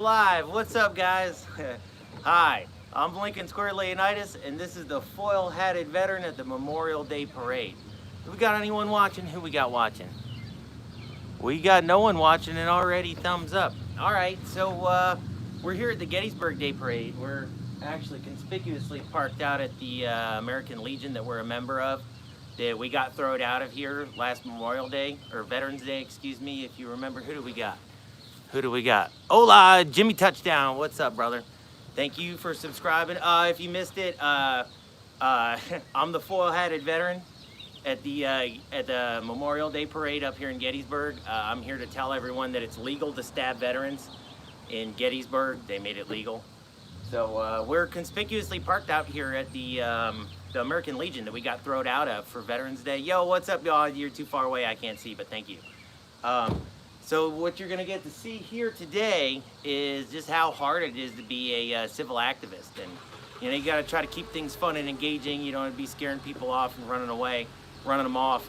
Live, what's up guys? Hi, I'm Lincoln Square Leonidas and this is the foil-hatted veteran at the Memorial Day Parade. Do we got anyone watching? Who we got watching? We got no one watching and already thumbs up. Alright, so we're here at the Gettysburg Day Parade. We're actually conspicuously parked out at the American Legion that we're a member of. That we got thrown out of here last Memorial Day, or Veterans Day, excuse me, if you remember. Who do we got? Who do we got? Hola, Jimmy Touchdown. What's up, brother? Thank you for subscribing. If you missed it, I'm the foil-hatted veteran at the Memorial Day Parade up here in Gettysburg. I'm here to tell everyone that it's legal to stab veterans in Gettysburg. They made it legal. So we're conspicuously parked out here at the American Legion that we got thrown out of for Veterans Day. Yo, what's up, y'all? You're too far away. I can't see, but thank you. So what you're going to get to see here today is just how hard it is to be a civil activist. And, you know, you got to try to keep things fun and engaging. You don't want to be scaring people off and running them off.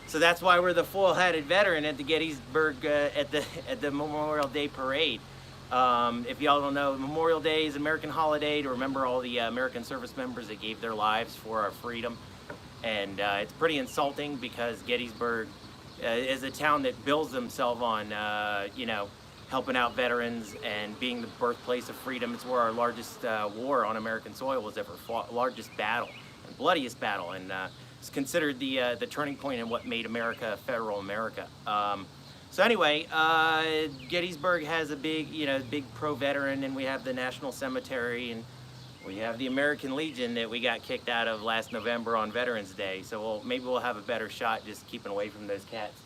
So that's why we're the full-hatted veteran at the Gettysburg, at the Memorial Day Parade. If y'all don't know, Memorial Day is an American holiday to remember all the American service members that gave their lives for our freedom. And it's pretty insulting because Gettysburg is a town that builds themselves on, you know, helping out veterans and being the birthplace of freedom. It's where our largest war on American soil was ever fought, largest battle and bloodiest battle, and it's considered the turning point in what made America federal America. So anyway, Gettysburg has a big, you know, big pro-veteran, and we have the National Cemetery, and we have the American Legion that we got kicked out of last November on Veterans Day. So maybe we'll have a better shot just keeping away from those cats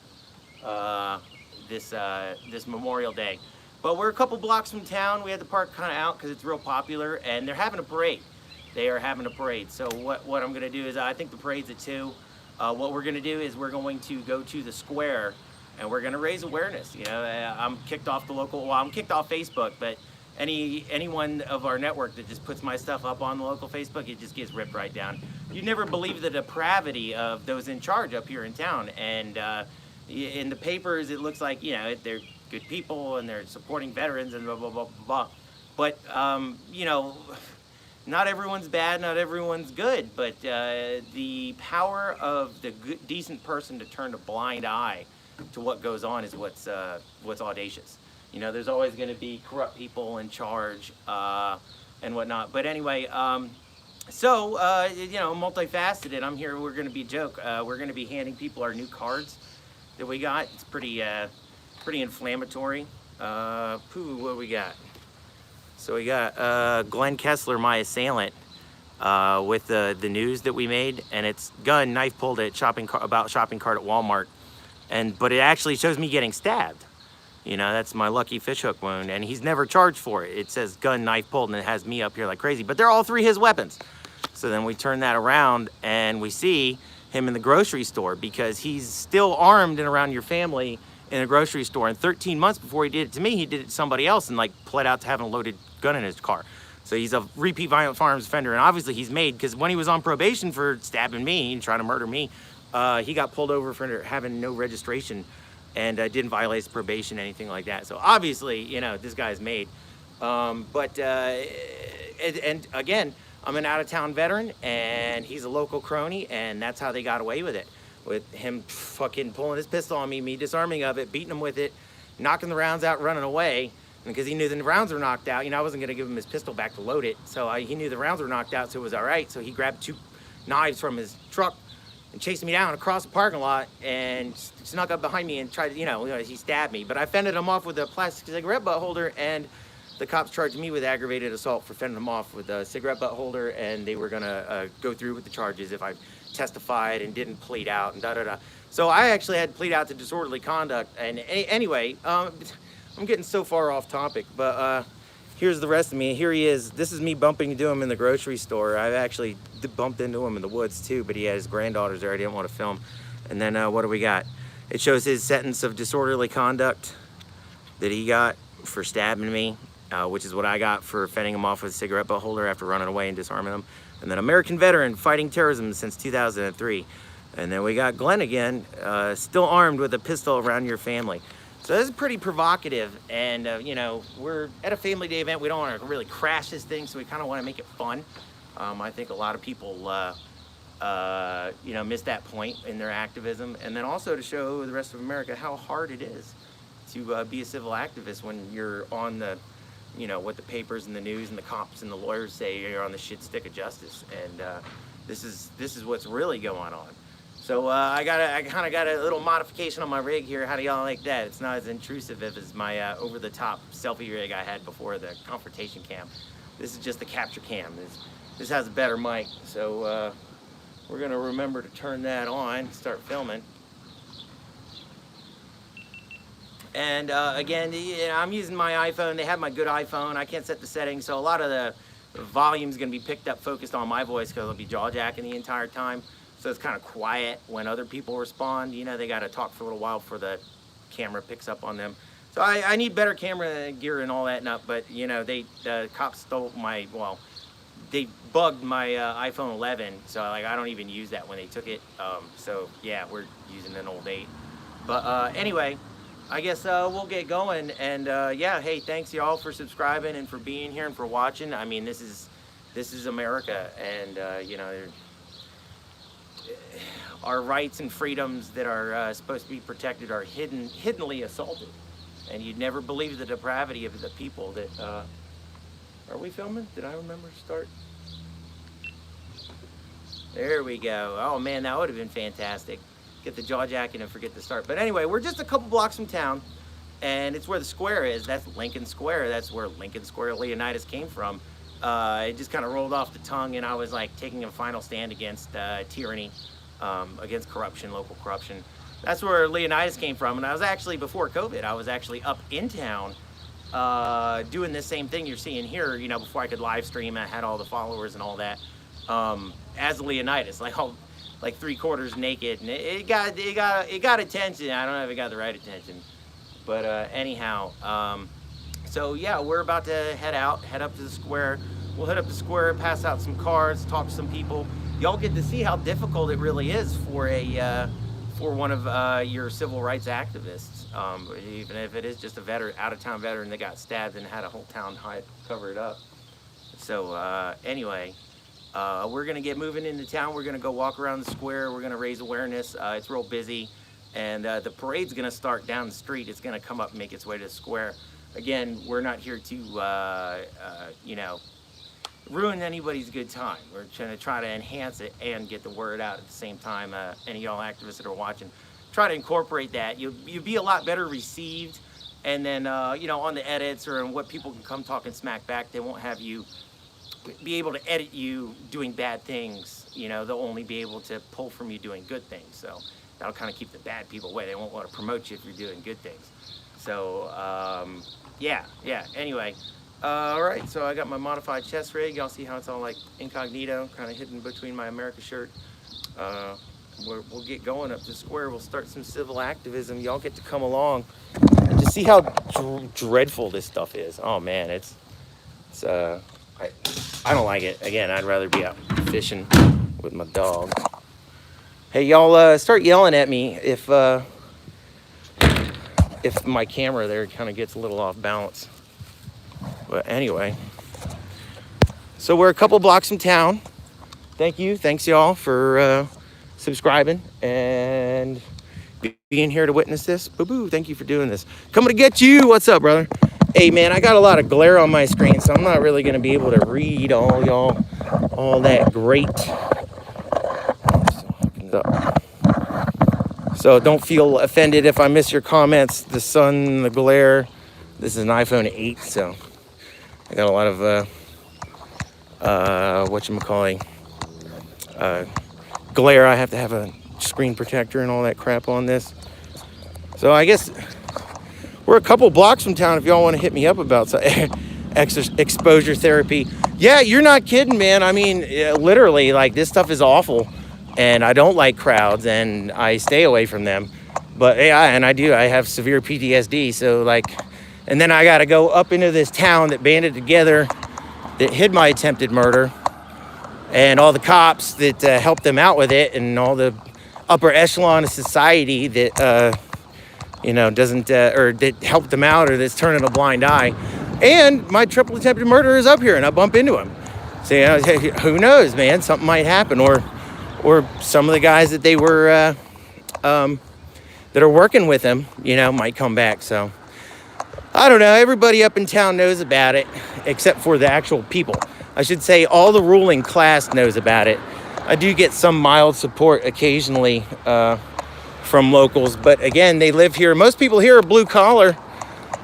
this Memorial Day. But we're a couple blocks from town. We had to park kind of out because it's real popular, and they're having a parade. They are having a parade. So what I'm going to do is, I think the parade's at 2. What we're going to do is we're going to go to the square, and we're going to raise awareness. You know, I'm kicked off I'm kicked off Facebook, but anyone of our network that just puts my stuff up on the local Facebook, it just gets ripped right down. You never believe the depravity of those in charge up here in town. And in the papers, it looks like, you know, they're good people and they're supporting veterans and blah, blah, blah, blah. But, you know, not everyone's bad, not everyone's good. But the power of the good, decent person to turn a blind eye to what goes on is what's audacious. You know, there's always going to be corrupt people in charge and whatnot. But anyway, you know, multifaceted. I'm here. We're going to be a joke. We're going to be handing people our new cards that we got. It's pretty inflammatory. What do we got? So we got Glenn Kessler, my assailant, with the news that we made, and it's gun knife pulled at shopping cart at Walmart, but it actually shows me getting stabbed. You know, that's my lucky fishhook wound, and he's never charged for it. It says gun, knife pulled, and it has me up here like crazy. But they're all 3 his weapons. So then we turn that around, and we see him in the grocery store because he's still armed and around your family in a grocery store. And 13 months before he did it to me, he did it to somebody else and, like, pled out to having a loaded gun in his car. So he's a repeat violent firearms offender, and obviously he's made, because when he was on probation for stabbing me and trying to murder me, he got pulled over for having no registration and didn't violate his probation, anything like that. So obviously, you know, this guy's made. And again, I'm an out-of-town veteran, and he's a local crony, and that's how they got away with it. With him fucking pulling his pistol on me, me disarming of it, beating him with it, knocking the rounds out, running away. And because he knew the rounds were knocked out, you know, I wasn't gonna give him his pistol back to load it. So he knew the rounds were knocked out, so it was all right. So he grabbed 2 knives from his truck and chased me down across the parking lot and snuck up behind me and tried to, you know, he stabbed me. But I fended him off with a plastic cigarette butt holder, and the cops charged me with aggravated assault for fending him off with a cigarette butt holder, and they were gonna go through with the charges if I testified and didn't plead out and da-da-da. So I actually had to plead out to disorderly conduct. And anyway, I'm getting so far off topic, but here's the rest of me. Here he is. This is me bumping into him in the grocery store. I've actually bumped into him in the woods too, but he had his granddaughters there. I didn't want to film. And then what do we got? It shows his sentence of disorderly conduct that he got for stabbing me, which is what I got for fending him off with a cigarette butt holder after running away and disarming him. And then American veteran fighting terrorism since 2003. And then we got Glenn again, still armed with a pistol around your family. So this is pretty provocative, and you know, we're at a family day event. We don't want to really crash this thing, so we kind of want to make it fun. I think a lot of people, you know, miss that point in their activism, and then also to show the rest of America how hard it is to be a civil activist when you're on the, you know, what the papers and the news and the cops and the lawyers say you're on the shit stick of justice, and this is what's really going on. So I kind of got a little modification on my rig here. How do y'all like that? It's not as intrusive as my over-the-top selfie rig I had before, the confrontation cam. This is just the capture cam. This has a better mic, so we're gonna remember to turn that on, start filming. And again, you know, I'm using my iPhone. They have my good iPhone. I can't set the settings, so a lot of the volume's gonna be picked up, focused on my voice, because I'll be jaw jacking the entire time. So it's kind of quiet when other people respond. You know, they got to talk for a little while before the camera picks up on them. So I need better camera gear and all that and up. But, you know, the cops stole my, well, they bugged my iPhone 11. So, like, I don't even use that when they took it. So, yeah, we're using an old 8. But anyway, I guess we'll get going. And, yeah, hey, thanks, y'all, for subscribing and for being here and for watching. I mean, this is America. And, you know, our rights and freedoms that are supposed to be protected are hiddenly assaulted, and you'd never believe the depravity of the people that. Are we filming? Did I remember to start? There we go. Oh man, that would have been fantastic. Get the jaw jacking and forget to start. But anyway, we're just a couple blocks from town, and it's where the square is. That's Lincoln Square. That's where Lincoln Square Leonidas came from. It just kind of rolled off the tongue, and I was like taking a final stand against tyranny, against corruption, local corruption. That's where Leonidas came from. And I was actually, before COVID, I was actually up in town doing this same thing you're seeing here, you know, before I could live stream. I had all the followers and all that, as Leonidas, like 3/4 naked, and it got attention. I don't know if it got the right attention, but anyhow, so yeah, we're about to head up to the square. We'll head up the square, pass out some cards, talk to some people. Y'all get to see how difficult it really is for one of your civil rights activists, even if it is just a veteran, out-of-town veteran that got stabbed and had a whole town cover it up. So anyway, we're gonna get moving into town. We're gonna go walk around the square. We're gonna raise awareness. It's real busy, and the parade's gonna start down the street. It's gonna come up and make its way to the square. Again, we're not here to, you know, ruin anybody's good time. We're try to enhance it and get the word out at the same time. Any of y'all activists that are watching, try to incorporate that. You'll be a lot better received, and then you know, on the edits or in what people can come talking smack back, they won't have you be able to edit you doing bad things. You know, they'll only be able to pull from you doing good things. So that'll kind of keep the bad people away. They won't want to promote you if you're doing good things. So yeah. Anyway. All right, so I got my modified chest rig. Y'all see how it's all like incognito, kind of hidden between my America shirt. We'll get going up the square. We'll start some civil activism. Y'all get to come along and just see how dreadful this stuff is. Oh man, I don't like it. Again, I'd rather be out fishing with my dog. Hey, y'all, start yelling at me if my camera there kind of gets a little off balance. But anyway, so we're a couple blocks from town. Thanks y'all for subscribing and being here to witness this. Boo-boo, thank you for doing this. Coming to get you. What's up, brother? Hey man, I got a lot of glare on my screen, so I'm not really gonna be able to read all that great. So don't feel offended if I miss your comments. The sun, the glare. This is an iPhone 8, so I got a lot of glare. I have to have a screen protector and all that crap on this. So I guess we're a couple blocks from town if y'all want to hit me up about exposure therapy. Yeah, you're not kidding, man. I mean, literally, like, this stuff is awful, and I don't like crowds, and I stay away from them. But yeah, and I have severe PTSD, so like, and then I got to go up into this town that banded together, that hid my attempted murder, and all the cops that helped them out with it, and all the upper echelon of society that doesn't or that helped them out, or that's turning a blind eye. And my triple attempted murder is up here, and I bump into him. So who knows, man? Something might happen, or some of the guys that they were that are working with him, might come back. So I don't know. Everybody up in town knows about it, except for the actual people. I should say all the ruling class knows about it. I do get some mild support occasionally from locals, but again, they live here. Most people here are blue collar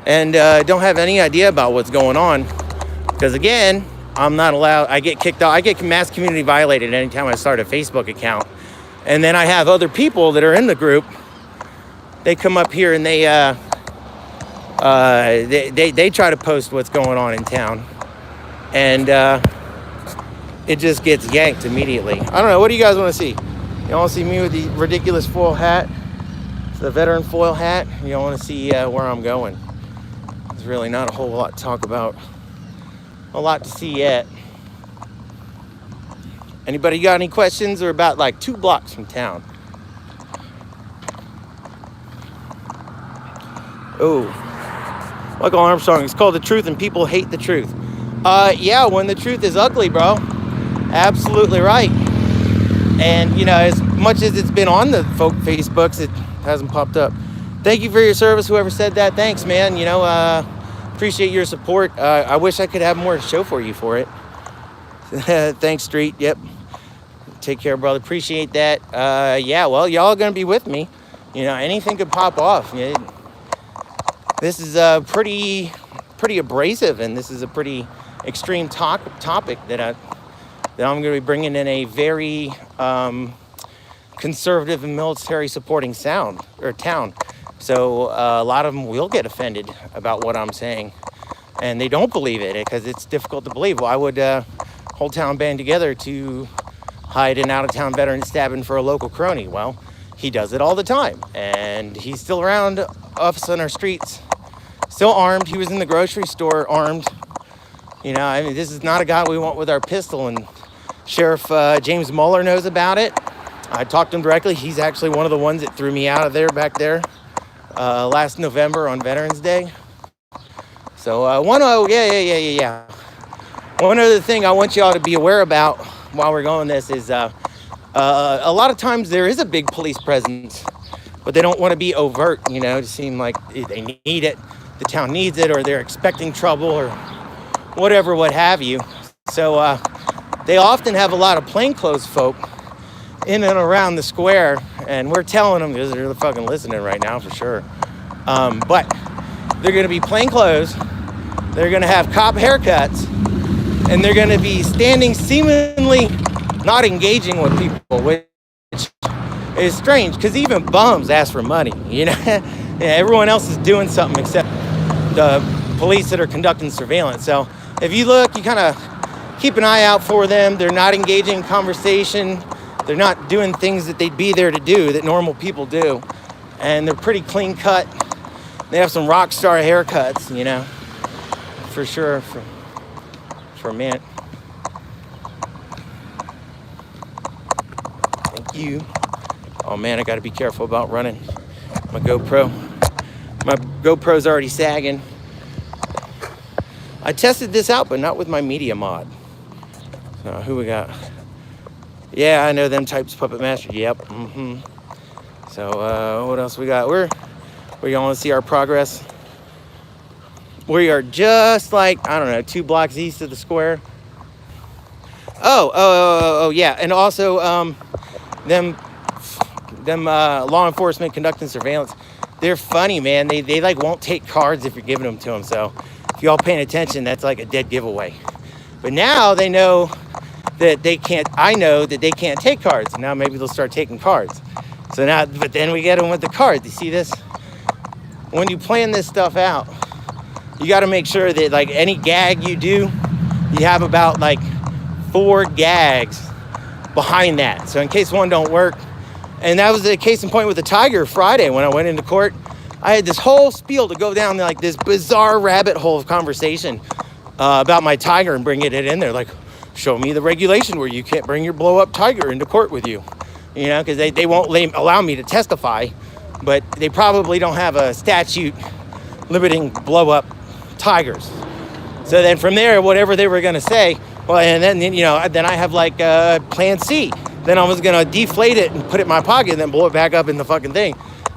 and don't have any idea about what's going on. Because again, I'm not allowed. I get kicked out. I get mass community violated anytime I start a Facebook account. And then I have other people that are in the group. They come up here and they try to post what's going on in town, and it just gets yanked immediately. I don't know. What do you guys want to see? You want to see me with the ridiculous foil hat, the veteran foil hat? You want to see where I'm going? There's really not a whole lot to talk about. A lot to see yet. Anybody got any questions? We're about like 2 blocks from town. Oh, Michael Armstrong, it's called The Truth and People Hate the Truth. Yeah, when the truth is ugly, bro. Absolutely right. And, as much as it's been on the folk Facebooks, it hasn't popped up. Thank you for your service, whoever said that. Thanks, man. Appreciate your support. I wish I could have more to show for you for it. Thanks, Street. Yep. Take care, brother. Appreciate that. Yeah, well, y'all are going to be with me. Anything could pop off. This is pretty abrasive, and this is a pretty extreme topic that I'm going to be bringing in a very conservative and military supporting town. So a lot of them will get offended about what I'm saying, and they don't believe it because it's difficult to believe. Why would whole town band together to hide an out-of-town veteran stabbing for a local crony? Well, he does it all the time, and he's still around us on our streets. Still armed. He was in the grocery store armed. This is not a guy we want with our pistol. And Sheriff James Mueller knows about it. I talked to him directly. He's actually one of the ones that threw me out of there back there last November on Veterans Day. So one other thing I want y'all to be aware about while we're going this is a lot of times there is a big police presence, but they don't want to be overt, to seem like they need it. The town needs it, or they're expecting trouble, or whatever, what have you. So they often have a lot of plainclothes folk in and around the square, and we're telling them, because they're fucking listening right now for sure. But they're going to be plainclothes, they're going to have cop haircuts, and they're going to be standing seemingly not engaging with people, which is strange, because even bums ask for money, everyone else is doing something except the police that are conducting surveillance. So if you look, you kind of keep an eye out for them. They're not engaging in conversation. They're not doing things that they'd be there to do that normal people do. And they're pretty clean cut. They have some rock star haircuts, for sure, for a minute. Thank you. Oh man, I gotta be careful about running my GoPro. My GoPro's already sagging. I tested this out, but not with my media mod. So who we got? Yeah, I know them types, Puppet Master. Yep. So what else we got? We're going to see our progress. We are just like, 2 blocks east of the square. Oh, yeah. And also them law enforcement conducting surveillance. They're funny, man. They like won't take cards if you're giving them to them. So if y'all paying attention, that's like a dead giveaway. But now they know that they can't. I know that they can't take cards. Now maybe they'll start taking cards. So now, but then we get them with the cards. You see this? When you plan this stuff out, you got to make sure that like any gag you do, you have about like 4 gags behind that. So in case one don't work. And that was the case in point with the tiger Friday when I went into court. I had this whole spiel to go down like this bizarre rabbit hole of conversation about my tiger and bringing it in there. Like, show me the regulation where you can't bring your blow up tiger into court with you. Because they won't allow me to testify but they probably don't have a statute limiting blow up tigers. So then from there, whatever they were going to say, well, and then, you know, then I have like plan C. Then I was going to deflate it and put it in my pocket and then blow it back up in the fucking thing.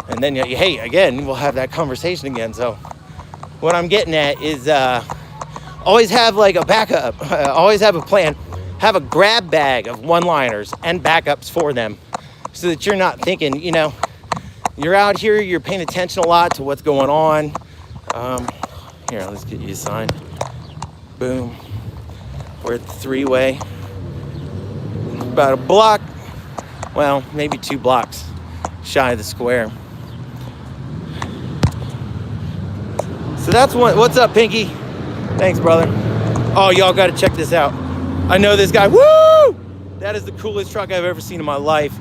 And then, hey, again, we'll have that conversation again. So what I'm getting at is always have like a backup, always have a plan, have a grab bag of one-liners and backups for them so that you're not thinking, you know, you're out here, you're paying attention a lot to what's going on. Here, let's get you a sign. Boom. We're at the three-way. About a block, well, maybe 2 blocks shy of the square. So that's what's up, Pinky? Thanks, brother. Oh, y'all got to check this out. I know this guy. Woo! That is the coolest truck I've ever seen in my life.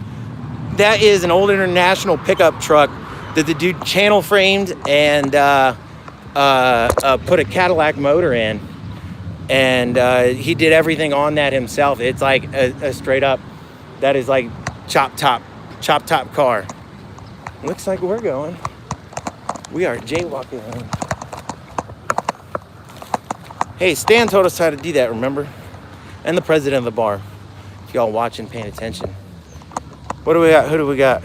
That is an old International pickup truck that the dude channel framed and put a Cadillac motor in. And he did everything on that himself. It's like a straight up, that is like chop top car. Looks like we're going. We are jaywalking. Hey, Stan told us how to do that, remember? And the president of the bar. If y'all watching, paying attention. What do we got? Who do we got?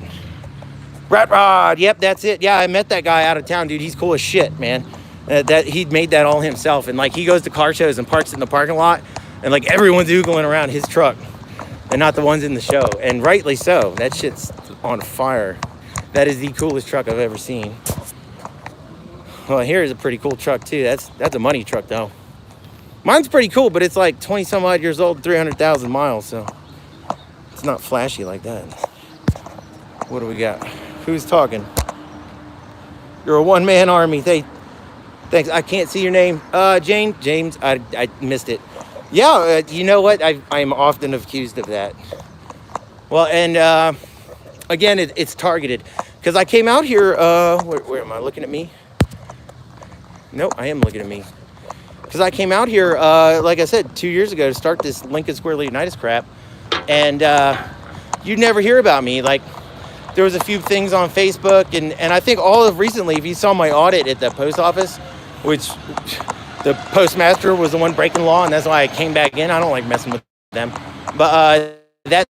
Rat Rod. Yep, that's it. Yeah, I met that guy out of town, dude. He's cool as shit, man. That he made that all himself, and like he goes to car shows and parks it in the parking lot, and like everyone's oogling around his truck and not the ones in the show, and rightly so. That shit's on fire. That is the coolest truck I've ever seen. Well, here's a pretty cool truck too. That's a money truck though. Mine's pretty cool, but it's like 20 some odd years old, 300,000 miles, so it's not flashy like that. What do we got? Who's talking? You're a one-man army. Thanks. I can't see your name. James, I missed it. Yeah, you know what? I'm often accused of that. Well, and again, it's targeted. Because I came out here, where am I? Looking at me? Nope, I am looking at me. Because I came out here, like I said, 2 years ago to start this Lincoln Square Leonidas crap. And you'd never hear about me. Like, there was a few things on Facebook. And I think all of recently, if you saw my audit at the post office, which the postmaster was the one breaking law, and that's why I came back in. I don't like messing with them. But that's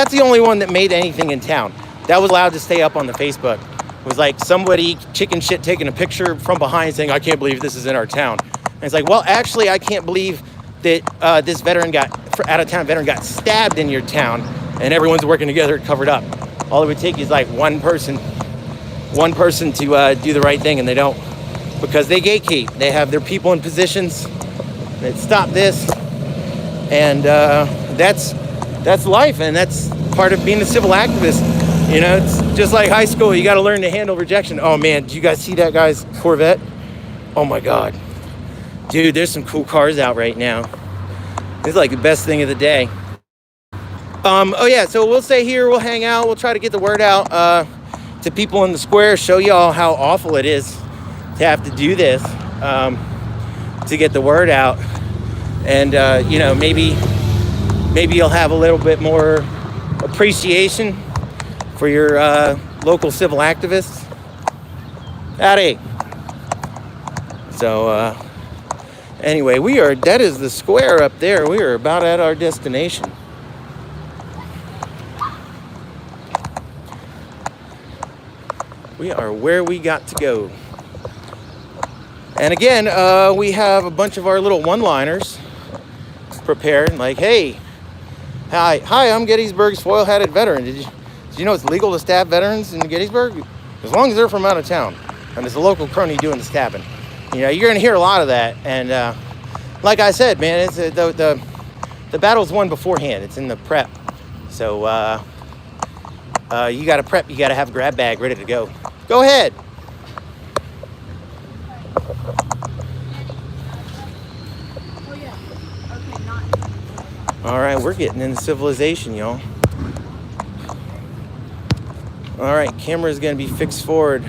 the only one that made anything in town. That was allowed to stay up on the Facebook. It was like somebody chicken shit taking a picture from behind saying, I can't believe this is in our town. And it's like, well, actually, I can't believe that this out-of-town veteran got stabbed in your town, and everyone's working together to cover it up. All it would take is like one person to do the right thing, and they don't, because they gatekeep. They have their people in positions that stop this, and that's life, and that's part of being a civil activist. You know, it's just like high school. You got to learn to handle rejection. Oh man, did you guys see that guy's Corvette? Oh my God, dude, there's some cool cars out right now. It's like the best thing of the day. Oh yeah, so we'll stay here, we'll hang out, we'll try to get the word out to people in the square, show y'all how awful it is to have to do this, to get the word out. And you know, maybe you'll have a little bit more appreciation for your local civil activists. Howdy. So anyway, that is the square up there. We are about at our destination. We are where we got to go. And again, we have a bunch of our little one-liners prepared. Like, hey, hi, I'm Gettysburg's foil-hatted veteran. Did you know it's legal to stab veterans in Gettysburg? As long as they're from out of town. And it's a local crony doing the stabbing. You know, you're going to hear a lot of that. And like I said, man, it's the battle's won beforehand. It's in the prep. So you got to prep. You got to have a grab bag ready to go. Go ahead. All right, we're getting into civilization, y'all. All right, camera's gonna be fixed forward.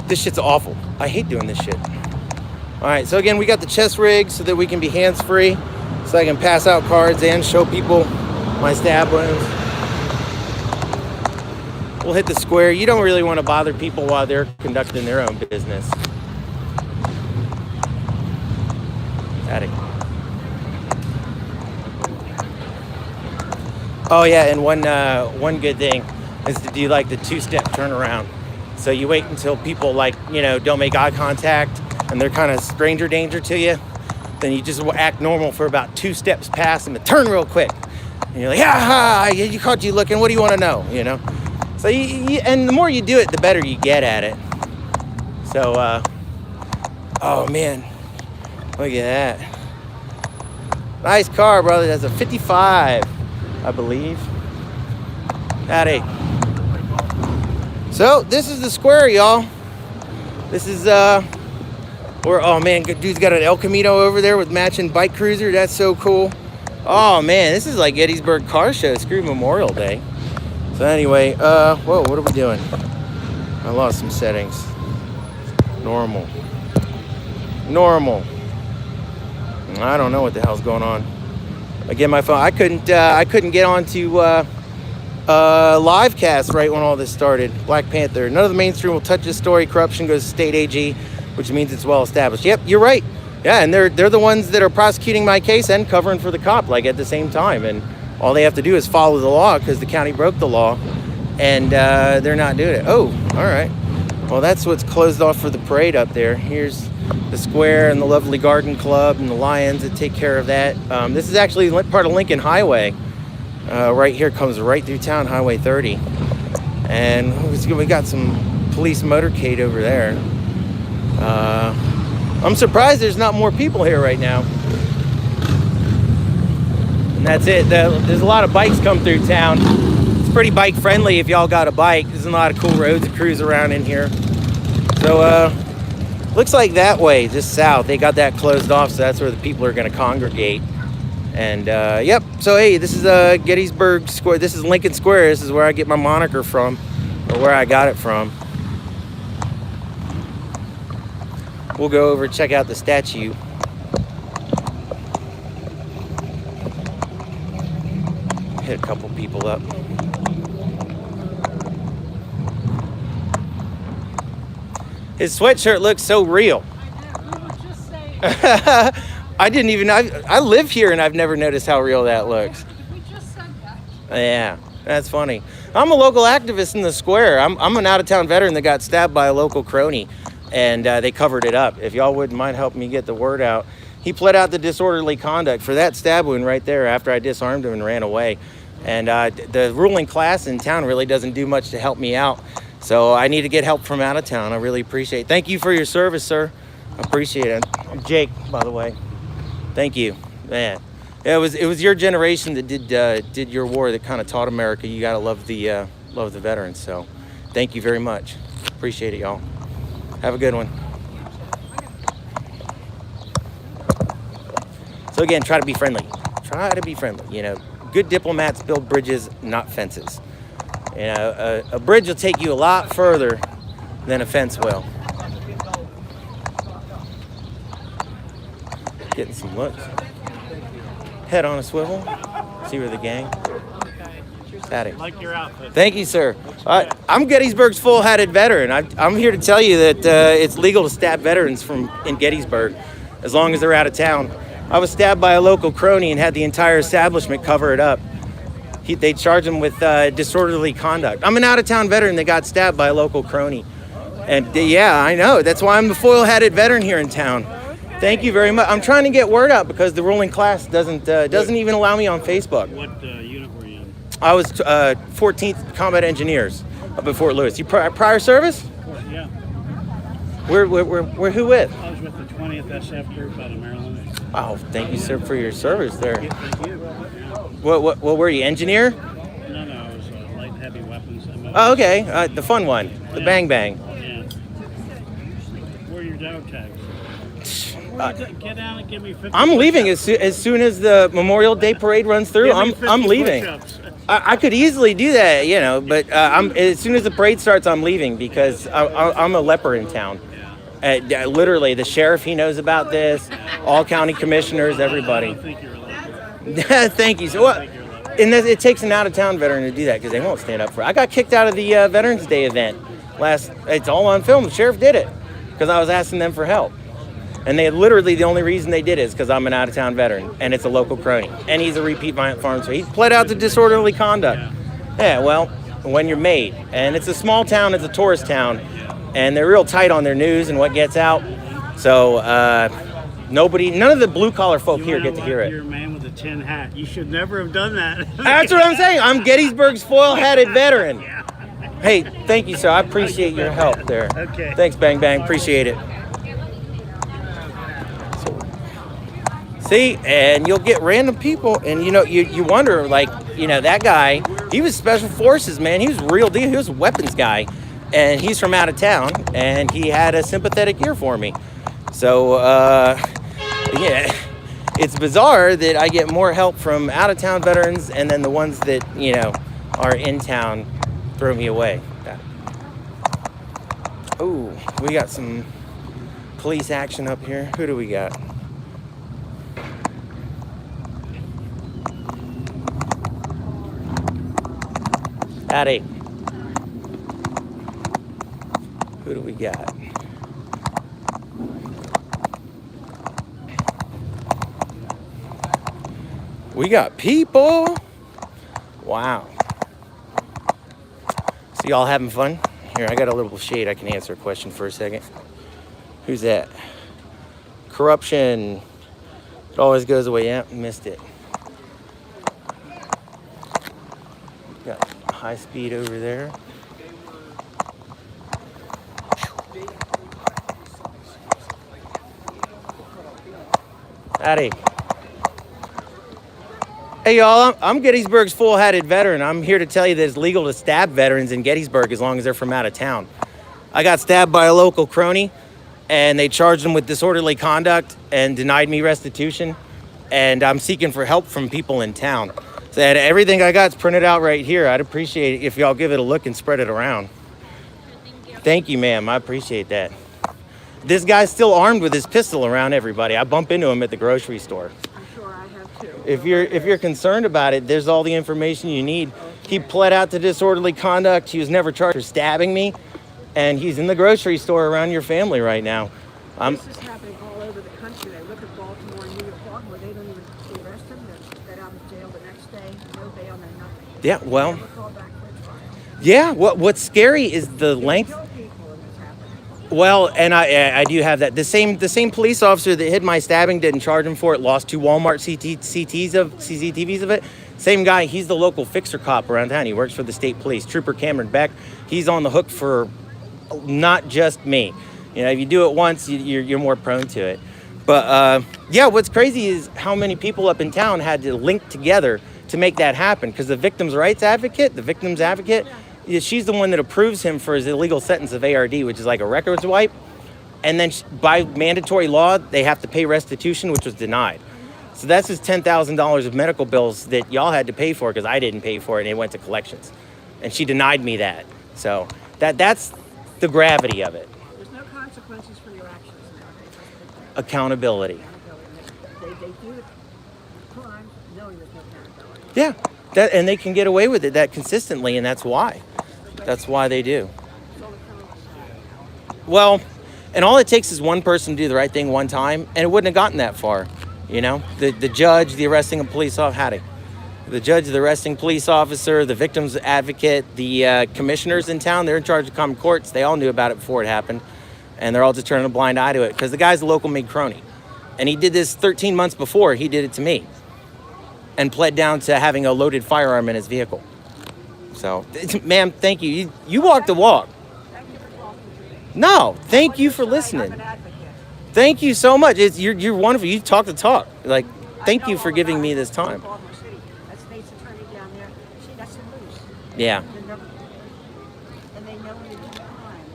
This shit's awful. I hate doing this shit. All right, so again, we got the chest rig so that we can be hands-free, so I can pass out cards and show people my stab wounds. We'll hit the square. You don't really want to bother people while they're conducting their own business. Got it. Oh yeah, and one good thing is to do like the two-step turnaround. So you wait until people don't make eye contact and they're kind of stranger danger to you. Then you just act normal for about 2 steps past them and turn real quick. And you're like, you caught you looking. What do you want to know? So and the more you do it, the better you get at it. So, oh man, look at that. Nice car, brother. That's a 55, I believe. Howdy. So this is the square, y'all. This is oh man, dude's got an El Camino over there with matching bike cruiser. That's so cool. Oh man, this is like Gettysburg car show. Screw Memorial Day. So anyway, whoa, what are we doing? I lost some settings. Normal. I don't know what the hell's going on. Again, my phone. I couldn't get onto live cast right when all this started. Black Panther. None of the mainstream will touch this story. Corruption goes to state AG, which means it's well established. Yep, you're right. Yeah, and they're the ones that are prosecuting my case and covering for the cop at the same time. And all they have to do is follow the law because the county broke the law, and they're not doing it. Oh, all right. Well, that's what's closed off for the parade up there. Here's the square and the lovely garden club and the lions that take care of that. This is actually part of Lincoln Highway. Right here comes right through town, Highway 30. And we got some police motorcade over there. I'm surprised there's not more people here right now. And that's it. There's a lot of bikes come through town. It's pretty bike friendly if y'all got a bike. There's a lot of cool roads to cruise around in here. So looks like that way, just south, they got that closed off, so that's where the people are going to congregate. And yep, so hey, this is Gettysburg Square. This is Lincoln Square. This is where I get my moniker from, or where I got it from. We'll go over and check out the statue. Hit a couple people up. His sweatshirt looks so real. I didn't even know. I live here and I've never noticed how real that looks. We just said that. Yeah, that's funny. I'm a local activist in the square. I'm an out-of-town veteran that got stabbed by a local crony, and they covered it up. If y'all wouldn't mind helping me get the word out. He pled out the disorderly conduct for that stab wound right there after I disarmed him and ran away. And the ruling class in town really doesn't do much to help me out. So I need to get help from out of town. I really appreciate it. Thank you for your service, sir. I appreciate it. I'm Jake, by the way. Thank you, man. Yeah, it was your generation that did your war that kind of taught America you gotta love the veterans. So, thank you very much. Appreciate it, y'all. Have a good one. So again, try to be friendly. Try to be friendly. Good diplomats build bridges, not fences. A bridge will take you a lot further than a fence will. Getting some looks. Head on a swivel. See where the gang. Howdy. Like your outfit. Thank you, sir. I'm Gettysburg's full-hatted veteran. I'm here to tell you that it's legal to stab veterans in Gettysburg as long as they're out of town. I was stabbed by a local crony and had the entire establishment cover it up. They charged him with disorderly conduct. I'm an out-of-town veteran that got stabbed by a local crony. And yeah, I know. That's why I'm the foil-hatted veteran here in town. Thank you very much. I'm trying to get word out because the ruling class doesn't even allow me on Facebook. What unit were you in? I was 14th Combat Engineers up in Fort Lewis. You prior service? Yeah. Who with? I was with the 20th SF group out of Maryland. Oh, thank you, sir, for your service there. Thank you. What were you, engineer? No, I was light and heavy weapons. Oh, okay. The fun one, the bang bang. Yeah. Where are your dog tags? Get down and give me 50. I'm leaving as soon as the Memorial Day parade runs through. I'm leaving. I could easily do that, but as soon as the parade starts, I'm leaving because I'm a leper in town. Literally, the sheriff, he knows about this. All county commissioners, everybody. I don't think you're allowed. Thank you. So what? And it takes an out-of-town veteran to do that because they won't stand up for it. I got kicked out of the Veterans Day event it's all on film. The sheriff did it because I was asking them for help. And they literally, the only reason they did it is because I'm an out-of-town veteran and it's a local crony. And he's a repeat violent firearms. So he pled out to disorderly conduct. Yeah, well, when you're made. And it's a small town, it's a tourist town. And they're real tight on their news and what gets out. So none of the blue-collar folk here get to hear it. You're a man with a tin hat. You should never have done that. That's what I'm saying. I'm Gettysburg's foil-hatted veteran. Hey, thank you, sir. I appreciate your help there. Okay. Thanks, Bang Bang. Appreciate it. See, and you'll get random people, and you wonder, like, that guy, he was special forces, man. He was real deal. He was a weapons guy, and he's from out of town, and he had a sympathetic ear for me. So, yeah, it's bizarre that I get more help from out of town veterans, and then the ones that are in town throw me away. Oh, we got some police action up here. Who do we got? Howdy. Who do we got? We got people. Wow. So y'all having fun? Here, I got a little shade. I can answer a question for a second. Who's that? Corruption. It always goes away. Yeah, missed it. Got high speed over there. Howdy. Hey y'all, I'm Gettysburg's full-hatted veteran. I'm here to tell you that it's legal to stab veterans in Gettysburg as long as they're from out of town. I got stabbed by a local crony, and they charged him with disorderly conduct and denied me restitution, and I'm seeking for help from people in town. So everything I got is printed out right here. I'd appreciate it if y'all give it a look and spread it around. Thank you, ma'am. I appreciate that. This guy's still armed with his pistol around everybody. I bump into him at the grocery store. If you're concerned about it, there's all the information you need. He pled out to disorderly conduct. He was never charged for stabbing me, and he's in the grocery store around your family right now. This is happening all over the country. They look at Baltimore and New York, where they don't even arrest them. They're out of jail the next day. No bail, no nothing. Yeah, well. Never called back for a trial. Yeah. What's scary is the length. Kill people and this happens. Well, and I do have that. The same police officer that hid my stabbing didn't charge him for it. Lost 2 Walmart CCTVs of it. Same guy. He's the local fixer cop around town. He works for the state police. Trooper Cameron Beck. He's on the hook for not just me. If you do it once, you're more prone to it. But yeah, what's crazy is how many people up in town had to link together to make that happen. Because the victim's rights advocate, she's the one that approves him for his illegal sentence of ARD, which is like a records wipe. And then by mandatory law, they have to pay restitution, which was denied. So that's his $10,000 of medical bills that y'all had to pay for because I didn't pay for it and it went to collections. And she denied me that. So that's the gravity of it. There's no consequences for your actions nowadays. Accountability. They do the crime knowing there's no accountability. Yeah, and they can get away with it that consistently, and that's why. That's why they do. Well, and all it takes is one person to do the right thing one time, and it wouldn't have gotten that far. The judge, the arresting police officer, the judge, the arresting police officer, the victim's advocate, the commissioners in town, they're in charge of common courts. They all knew about it before it happened, and they're all just turning a blind eye to it because the guy's a local made crony, and he did this 13 months before he did it to me, and pled down to having a loaded firearm in his vehicle. So, ma'am, thank you. You walked the walk. No, thank you for listening. Thank you so much. You're wonderful. You talk the talk. Like, thank you for giving me this time. Yeah. And they know when you do crime.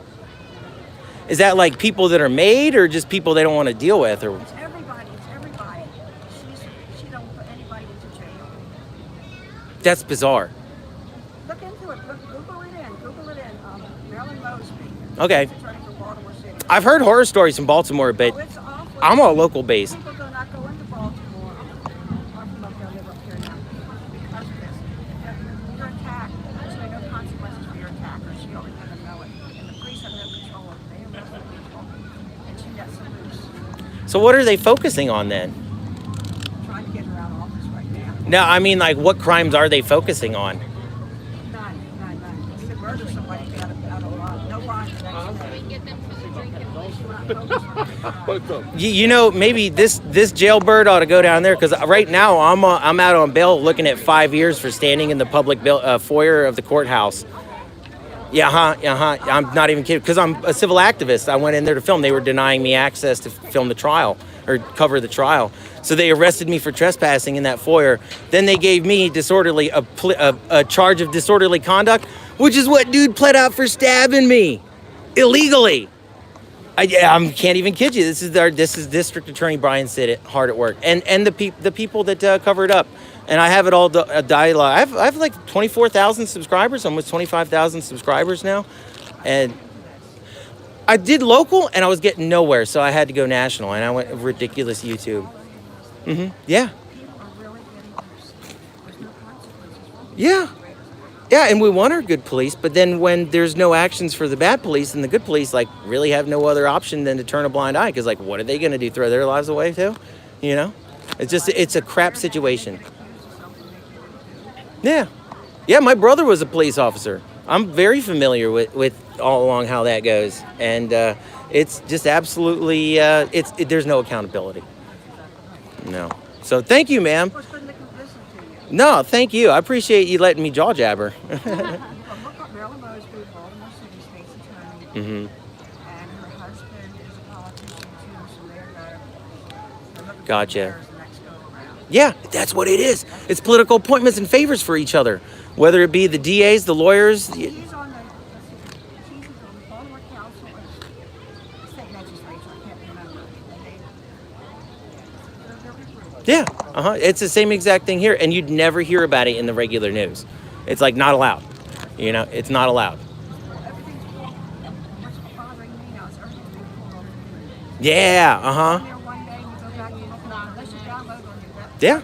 Is that like people that are made or just people they don't want to deal with? Or It's everybody. She don't put anybody into jail. that's bizarre. Look into it. Google it in. Marilyn Mosby. Okay. Attorney for Baltimore City. I've heard horror stories from Baltimore, but Oh, it's awful. I'm a local base. People do not go into Baltimore. I'm from up there, live up here now. Because of this. If you're attacked, there's no consequences for your attacker. She always let them know it. And the police have no control of it. They arrest the people. And she gets loose. So what are they focusing on then? Trying to get her out of office right now. No, I mean, like, what crimes are they focusing on? None. You could murder somebody out of line. No line the next day. You know, maybe this jailbird ought to go down there, because right now I'm out on bail looking at 5 years for standing in the public foyer of the courthouse. I'm not even kidding, because I'm a civil activist. I went in there to film. They were denying me access to film the trial or cover the trial. So they arrested me for trespassing in that foyer. Then they gave me a charge of disorderly conduct, which is what dude pled out for stabbing me illegally. I can't even kid you. This is District Attorney Brian Sitt hard at work, and the people that cover it up. And I have it all dialogue. I have like 24,000 subscribers, almost 25,000 subscribers now, and I did local, and I was getting nowhere, so I had to go national, and I went ridiculous YouTube. Yeah. People are really getting loose. There's no consequences. Yeah, and we want our good police, but then when there's no actions for the bad police, and the good police like really have no other option than to turn a blind eye, because like, what are they going to do? Throw their lives away too? You know, it's a crap situation. Yeah, my brother was a police officer. I'm very familiar with all along how that goes, and it's just absolutely there's no accountability. No. So thank you, ma'am. No, thank you. I appreciate you letting me jaw jabber. Look up Marilyn Mosby, Baltimore City State's attorney, and her husband is a politician too, so they're looking for Gotcha. theirs the next go around. Yeah, that's what it is. It's political appointments and favors for each other, whether it be the DAs, the lawyers. She's on the Baltimore Council of State Legislature. I can't remember. They're really Yeah, it's the same exact thing here, and you'd never hear about it in the regular news. It's like not allowed. You know, it's not allowed. What's bothering me now is everything's being pulled over. Yeah, There one day, you go back and you look, unless you download on your web, Yeah.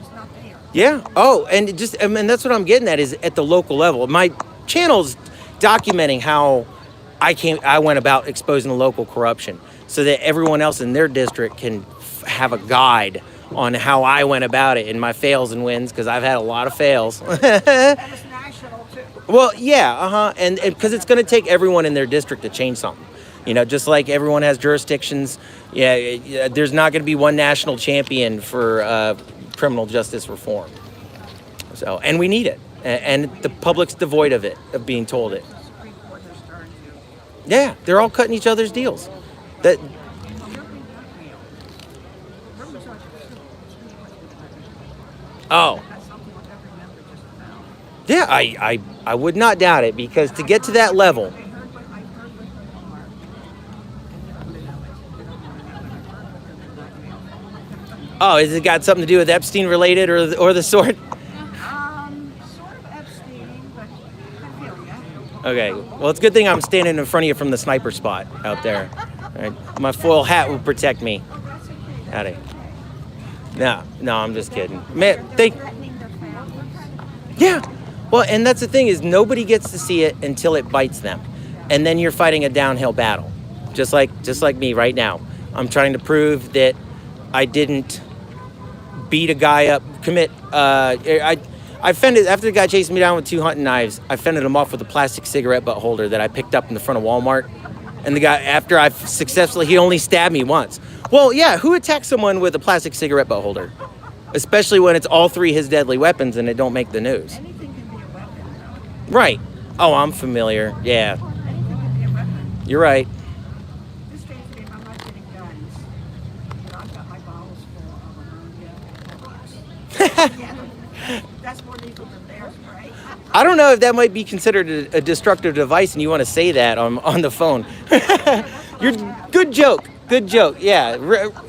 it's not there. Yeah. Oh, and that's what I'm getting at, is at the local level. My channel's documenting how I went about exposing the local corruption, so that everyone else in their district can have a guide on how I went about it and my fails and wins, because I've had a lot of fails. And it's national too. Well, yeah, and because it's going to take everyone in their district to change something. You know, just like everyone has jurisdictions, there's not going to be one national champion for criminal justice reform. So, and we need it, and the public's devoid of it, of being told it. The Supreme Court has turned to. Yeah, they're all cutting each other's deals. That. Oh. Yeah, I would not doubt it, because to get to that level. Oh, has it got something to do with Epstein related or the sort? Sort of Epstein, but pedophilia. Okay, well, it's a good thing I'm standing in front of you from the sniper spot out there. All right. My foil hat will protect me. Howdy. No, I'm just kidding. Man, yeah. Well, and that's the thing, is nobody gets to see it until it bites them. And then you're fighting a downhill battle. Just like me right now. I'm trying to prove that I didn't beat a guy up, I fended, after the guy chased me down with 2 hunting knives, I fended him off with a plastic cigarette butt holder that I picked up in the front of Walmart. And the guy, after I've successfully, he only stabbed me once. Well, yeah, who attacks someone with a plastic cigarette butt holder? Especially when it's all 3 his deadly weapons and it don't make the news. Anything can be a weapon. Right. Oh, I'm familiar. Yeah. Anything can be a weapon. You're right. This days and age, I'm not getting guns. But I've got my bottles full of ammonia. That's more lethal than bear spray. I don't know if that might be considered a destructive device, and you want to say that on the phone. You're good joke. Good joke. Yeah.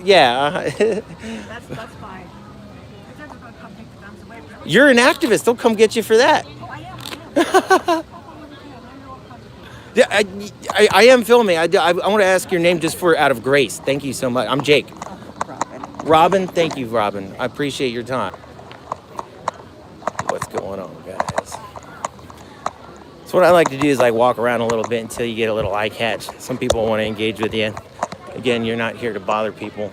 Yeah. That's fine. Because they're just going to come take the guns away. You're an activist. They'll come get you for that. Oh, I am. Yeah, I am filming. I want to ask your name just for out of grace. Thank you so much. I'm Jake. Robin, thank you, Robin. I appreciate your time. What's going on, guys? So what I like to do is like walk around a little bit until you get a little eye catch. Some people want to engage with you. Again, you're not here to bother people.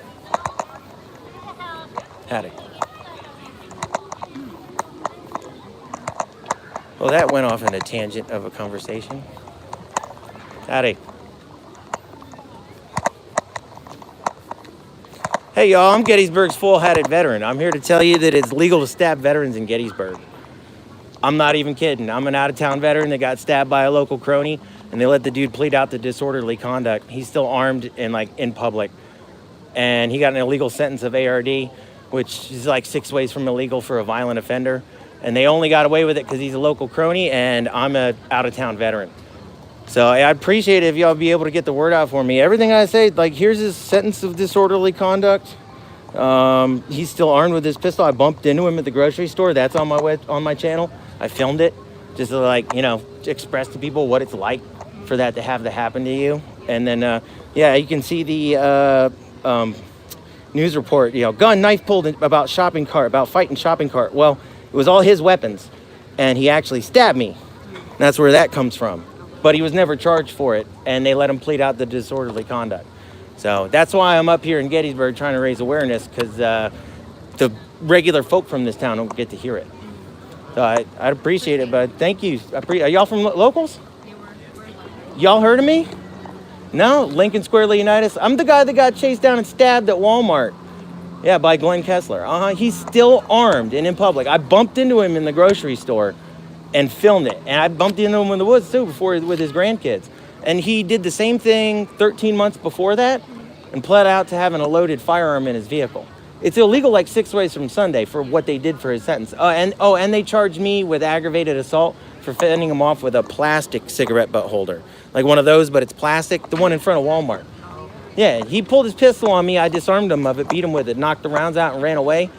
Howdy. Well, that went off in a tangent of a conversation. Howdy. Hey, y'all, I'm Gettysburg's full-hatted veteran. I'm here to tell you that it's legal to stab veterans in Gettysburg. I'm not even kidding. I'm an out-of-town veteran that got stabbed by a local crony, and they let the dude plead out to disorderly conduct. He's still armed and, like, in public. And he got an illegal sentence of ARD, which is, like, 6 ways from illegal for a violent offender. And they only got away with it because he's a local crony, and I'm an out-of-town veteran. So I'd appreciate it if y'all be able to get the word out for me. Everything I say, like, here's his sentence of disorderly conduct. He's still armed with his pistol. I bumped into him at the grocery store. That's on my channel. I filmed it just to, like, you know, express to people what it's like for that to happen to you. And then, yeah, you can see the news report, you know, gun, knife pulled about fighting shopping cart. Well, it was all his weapons, and he actually stabbed me. That's where that comes from. But he was never charged for it, and they let him plead out the disorderly conduct. So that's why I'm up here in Gettysburg trying to raise awareness, because the regular folk from this town don't get to hear it. So I'd appreciate it, but thank you. Are y'all from locals? Y'all heard of me? No? Lincoln Square Leonidas? I'm the guy that got chased down and stabbed at Walmart. Yeah, by Glenn Kessler. He's still armed and in public. I bumped into him in the grocery store and filmed it. And I bumped into him in the woods too before with his grandkids. And he did the same thing 13 months before that and pled out to having a loaded firearm in his vehicle. It's illegal like 6 ways from Sunday for what they did for his sentence. And they charged me with aggravated assault for fending him off with a plastic cigarette butt holder. Like one of those, but it's plastic, the one in front of Walmart. Yeah, he pulled his pistol on me. I disarmed him of it, beat him with it, knocked the rounds out and ran away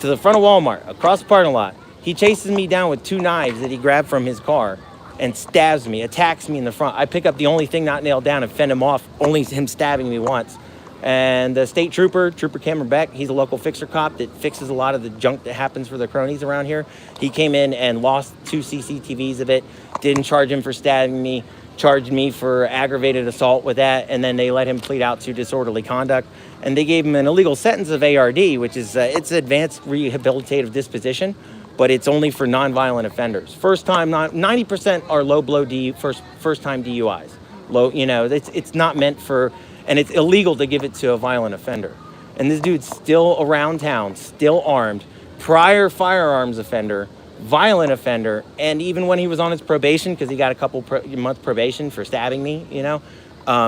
to the front of Walmart, across the parking lot. He chases me down with 2 knives that he grabbed from his car and stabs me, attacks me in the front. I pick up the only thing not nailed down and fend him off, only him stabbing me once. And the state trooper Cameron Beck, he's a local fixer cop that fixes a lot of the junk that happens for the cronies around here. He came in and lost 2 CCTVs of it, didn't charge him for stabbing me, charged me for aggravated assault with that, and then they let him plead out to disorderly conduct. And they gave him an illegal sentence of ARD, which is, it's advanced rehabilitative disposition, but it's only for nonviolent offenders. First time, 90% are low blow first time DUIs. Low, you know, it's not meant for, and it's illegal to give it to a violent offender. And this dude's still around town, still armed, prior firearms offender, violent offender, and even when he was on his probation, because he got a couple months probation for stabbing me, you know,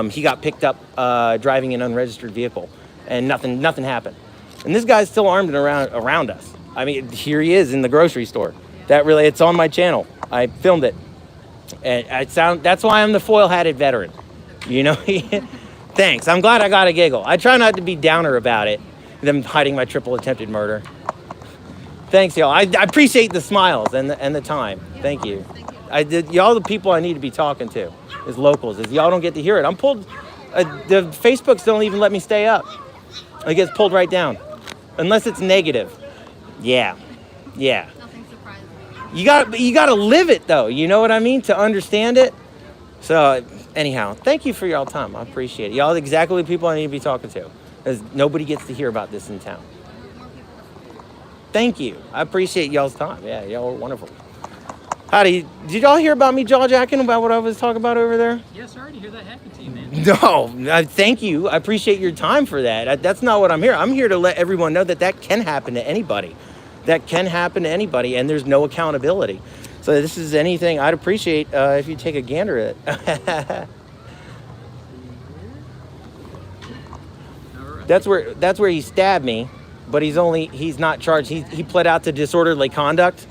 he got picked up driving an unregistered vehicle, and nothing happened. And this guy's still armed and around us. I mean, here he is in the grocery store. It's on my channel. I filmed it, and that's why I'm the foil-hatted veteran. You know, thanks. I'm glad I got a giggle. I try not to be downer about it. Them hiding my triple attempted murder. Thanks, y'all. I appreciate the smiles and the time. Thank you. Y'all the people I need to be talking to is locals. Is y'all don't get to hear it. I'm pulled. The Facebooks don't even let me stay up. It gets pulled right down, unless it's negative. Yeah. Nothing surprises me. You gotta live it though. You know what I mean, to understand it. So anyhow, thank you for y'all time. I appreciate it. Y'all exactly the people I need to be talking to, because nobody gets to hear about this in town. Thank you. I appreciate y'all's time. Yeah, y'all are wonderful. Howdy. Did y'all hear about me jaw-jacking about what I was talking about over there? Yes, sorry to hear that happen to you, man. No, thank you. I appreciate your time for that. That's not what I'm here. I'm here to let everyone know that can happen to anybody. That can happen to anybody, and there's no accountability. So this is anything I'd appreciate if you take a gander at it. That's where he stabbed me, but he's not charged. He pled out to disorderly conduct.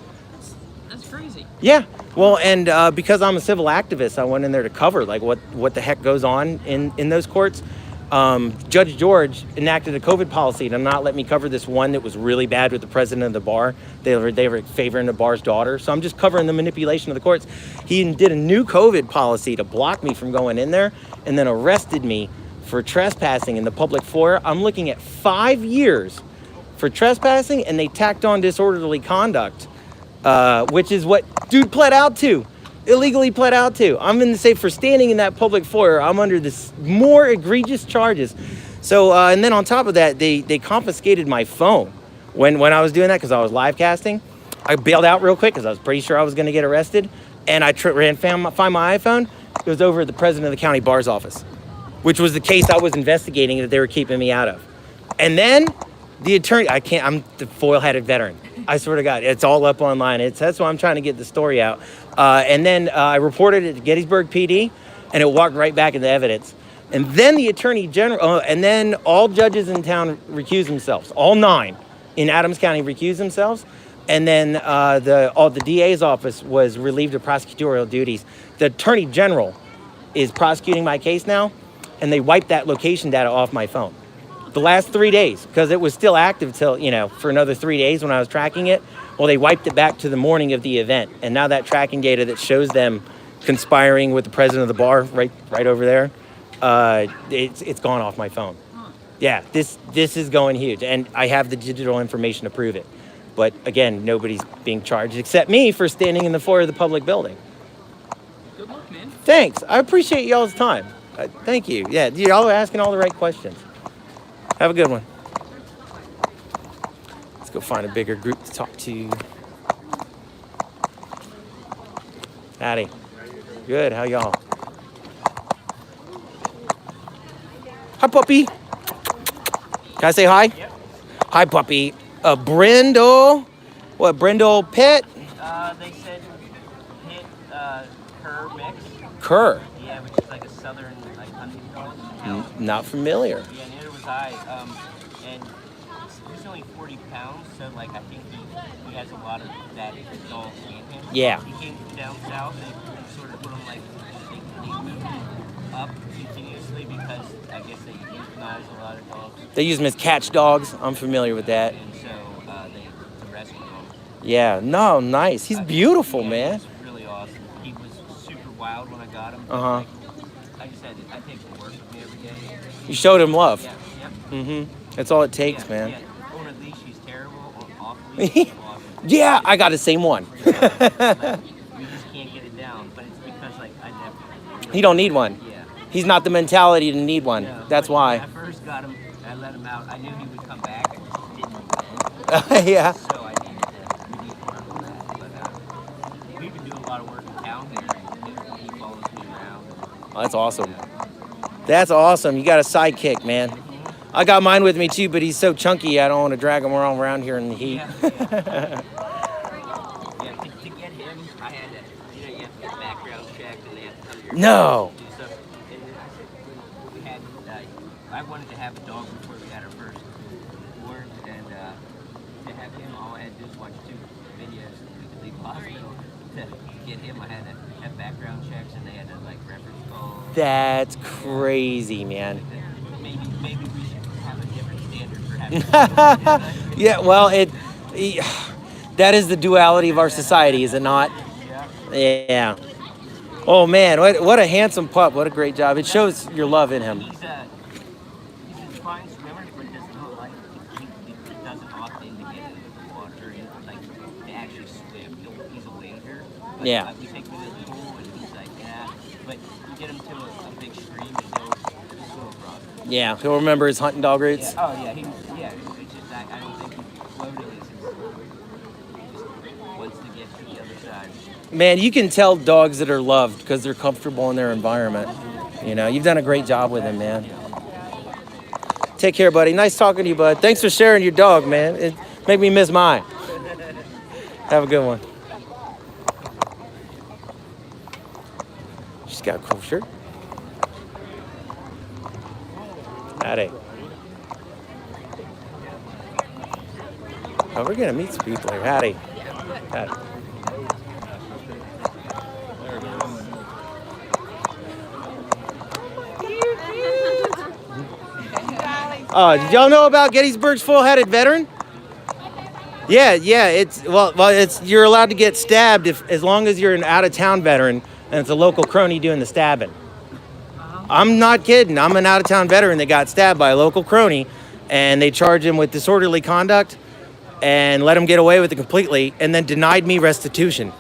That's crazy. Yeah. Well, and because I'm a civil activist, I went in there to cover like what the heck goes on in those courts. Judge George enacted a COVID policy to not let me cover this one that was really bad with the president of the bar. They were favoring the bar's daughter. So I'm just covering the manipulation of the courts. He did a new COVID policy to block me from going in there and then arrested me for trespassing in the public foyer. I'm looking at 5 years for trespassing, and they tacked on disorderly conduct, which is what dude pled out to. Illegally pled out to. I'm in the safe for standing in that public foyer. I'm under this more egregious charges. So, and then on top of that, they confiscated my phone when I was doing that because I was live casting. I bailed out real quick because I was pretty sure I was going to get arrested. And I find my iPhone. It was over at the president of the county bar's office, which was the case I was investigating that they were keeping me out of. And then the attorney, I'm the foil-hatted veteran. I swear to God, it's all up online. That's why I'm trying to get the story out. And then I reported it to Gettysburg PD, and it walked right back into evidence. And then the attorney general, and then all judges in town recused themselves. All 9 in Adams County recused themselves. And then the DA's office was relieved of prosecutorial duties. The attorney general is prosecuting my case now, and they wiped that location data off my phone. The last 3 days, because it was still active till, for another 3 days when I was tracking it. Well, they wiped it back to the morning of the event. And now that tracking data that shows them conspiring with the president of the bar right over there, it's gone off my phone. Yeah, this is going huge. And I have the digital information to prove it. But again, nobody's being charged except me for standing in the foyer of the public building. Good luck, man. Thanks. I appreciate y'all's time. Thank you. Yeah, y'all are asking all the right questions. Have a good one. Let's go find a bigger group to talk to. Howdy. Good, how y'all? Hi, puppy. Can I say hi? Yep. Hi, puppy. Brindle. What, Brindle Pit? They said hit cur mix. Cur. Yeah, which is like a southern hunting dog. Not familiar. Yeah, neither was I. And he's only 40 pounds, so I think he has a lot of that dog in him. Yeah. He came from down south, and they sort of put him they moved him up continuously because I guess they euthanize a lot of dogs. They use them as catch dogs. I'm familiar with that. And so they rescued him. Yeah, no, nice. He's beautiful, Yeah, man. He was really awesome. He was super wild when I got him. Uh-huh. I just had to, I take him to work with me every day. You showed him love. Yeah, yep. Mm-hmm. That's all it takes, man. Yeah. On a leash, he's terrible. On off leash, he's awesome. Yeah, I got the same one. We just can't get it down, but it's because I never. He don't need one. Yeah. He's not the mentality to need one. No, That's but why. When I first got him, I let him out. I knew he would come back. I didn't. Yeah. So I needed to work on that. But we've been doing a lot of work in town here. And he follows me around. Oh, that's awesome. That's awesome. You got a sidekick, man. I got mine with me too, but he's so chunky I don't want to drag him around here in the heat. Yeah, to get him, I had to, you have to get background checked and they have to come to your No. house and do stuff. And we had, I wanted to have a dog before we had our first board, and to have him, all I had to do was watch 2 videos and we could leave the hospital. To get him, I had to have background checks and they had to reference calls. That's crazy, man. Maybe we should have a different standard for having Yeah, well, that is the duality of our society, is it not? Yeah. Oh man, what a handsome pup! What a great job! It shows your love in him. He's a fine swimmer, but he doesn't know he doesn't opt in to get into the water and to actually swim. He's a wader. Yeah. We take him to the pool and he's but you get him to a big stream and he'll swim across. Yeah, he'll remember his hunting dog roots. Yeah. Oh yeah, it's just I don't think he's floating. He just wants to get to the other side. Man, you can tell dogs that are loved because they're comfortable in their environment. You've done a great job with him, man. Take care, buddy. Nice talking to you, bud. Thanks for sharing your dog, man. It made me miss mine. Have a good one. She's got a cool shirt. Howdy. Oh, we're gonna meet some people here. Howdy. Howdy. Did y'all know about Gettysburg's full-headed veteran? Yeah, it's you're allowed to get stabbed as long as you're an out-of-town veteran and it's a local crony doing the stabbing. I'm not kidding. I'm an out-of-town veteran that got stabbed by a local crony, and they charged him with disorderly conduct and let him get away with it completely, and then denied me restitution.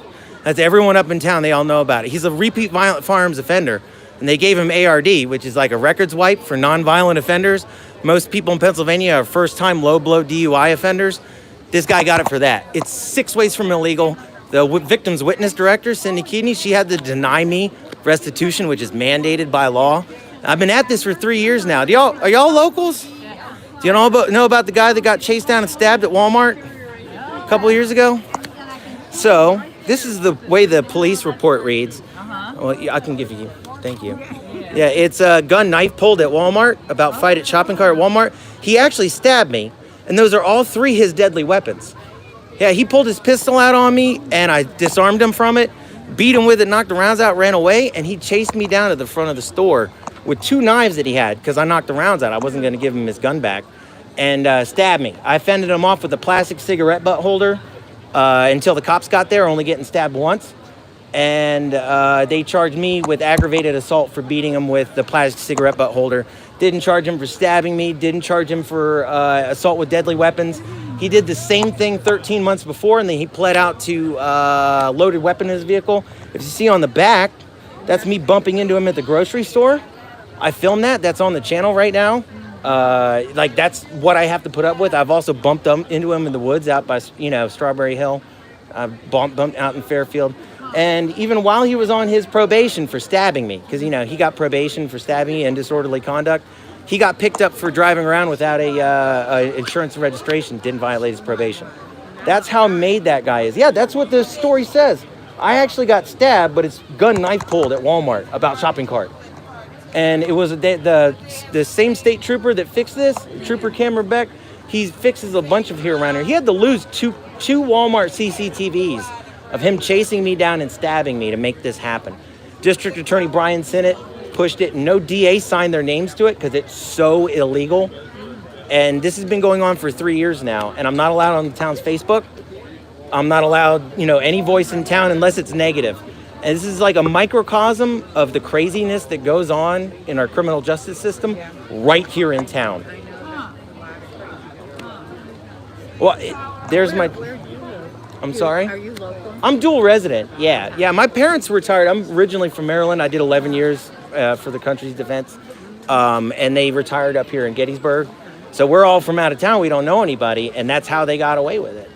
That's everyone up in town. They all know about it. He's a repeat violent firearms offender, and they gave him ARD, which is like a records wipe for non-violent offenders. Most people in Pennsylvania are first-time low-blow DUI offenders. This guy got it for that. It's 6 ways from illegal. The victim's witness director, Cindy Kidney, she had to deny me restitution, which is mandated by law. I've been at this for 3 years now. Are y'all locals? Do you know about the guy that got chased down and stabbed at Walmart a couple of years ago? So this is the way the police report reads. Well, I can give you. Thank you. Yeah, it's a gun knife pulled at Walmart, about fight at shopping cart at Walmart. He actually stabbed me, and those are all 3 his deadly weapons. Yeah, he pulled his pistol out on me, and I disarmed him from it, beat him with it, knocked the rounds out, ran away, and he chased me down to the front of the store with 2 knives that he had, because I knocked the rounds out. I wasn't going to give him his gun back, and stabbed me. I fended him off with a plastic cigarette butt holder until the cops got there, only getting stabbed once. And they charged me with aggravated assault for beating him with the plastic cigarette butt holder. Didn't charge him for stabbing me. Didn't charge him for assault with deadly weapons. He did the same thing 13 months before, and then he pled out to loaded weapon in his vehicle. If you see on the back, that's me bumping into him at the grocery store. I filmed that. That's on the channel right now. That's what I have to put up with. I've also bumped into him in the woods out by, Strawberry Hill. I've bumped out in Fairfield. And even while he was on his probation for stabbing me, because, he got probation for stabbing me and disorderly conduct, he got picked up for driving around without a insurance and registration, didn't violate his probation. That's how made that guy is. Yeah, that's what the story says. I actually got stabbed, but it's gun knife pulled at Walmart about shopping cart. And it was the same state trooper that fixed this, Trooper Cameron Beck. He fixes a bunch of here around here. He had to lose two Walmart CCTVs of him chasing me down and stabbing me to make this happen. District Attorney Brian Sinnott pushed it. No DA signed their names to it because it's so illegal. And this has been going on for 3 years now. And I'm not allowed on the town's Facebook. I'm not allowed, any voice in town unless it's negative. And this is like a microcosm of the craziness that goes on in our criminal justice system right here in town. Well, there's my... I'm sorry? Are you local? I'm dual resident, yeah. My parents retired. I'm originally from Maryland. I did 11 years for the country's defense. And they retired up here in Gettysburg. So we're all from out of town. We don't know anybody. And that's how they got away with it.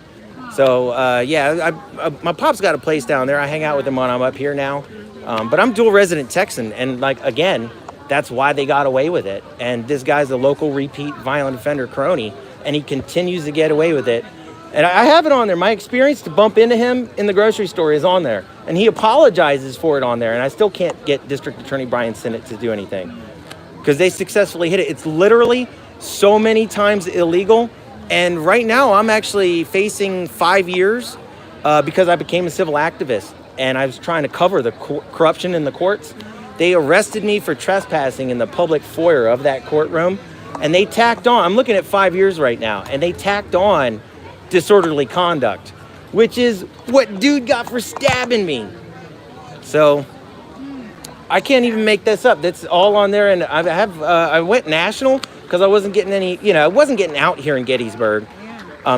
So, my pop's got a place down there. I hang out with him when I'm up here now. But I'm dual resident Texan. And, again, that's why they got away with it. And this guy's a local repeat violent offender crony. And he continues to get away with it. And I have it on there. My experience to bump into him in the grocery store is on there. And he apologizes for it on there. And I still can't get District Attorney Brian Sinnott to do anything. Because they successfully hit it. It's literally so many times illegal. And right now, I'm actually facing 5 years because I became a civil activist. And I was trying to cover the corruption in the courts. They arrested me for trespassing in the public foyer of that courtroom. And they tacked on, I'm looking at 5 years right now, and they tacked on disorderly conduct, which is what dude got for stabbing me. So I can't even make this up. That's all on there. And I went national because I wasn't getting any, I wasn't getting out here in Gettysburg.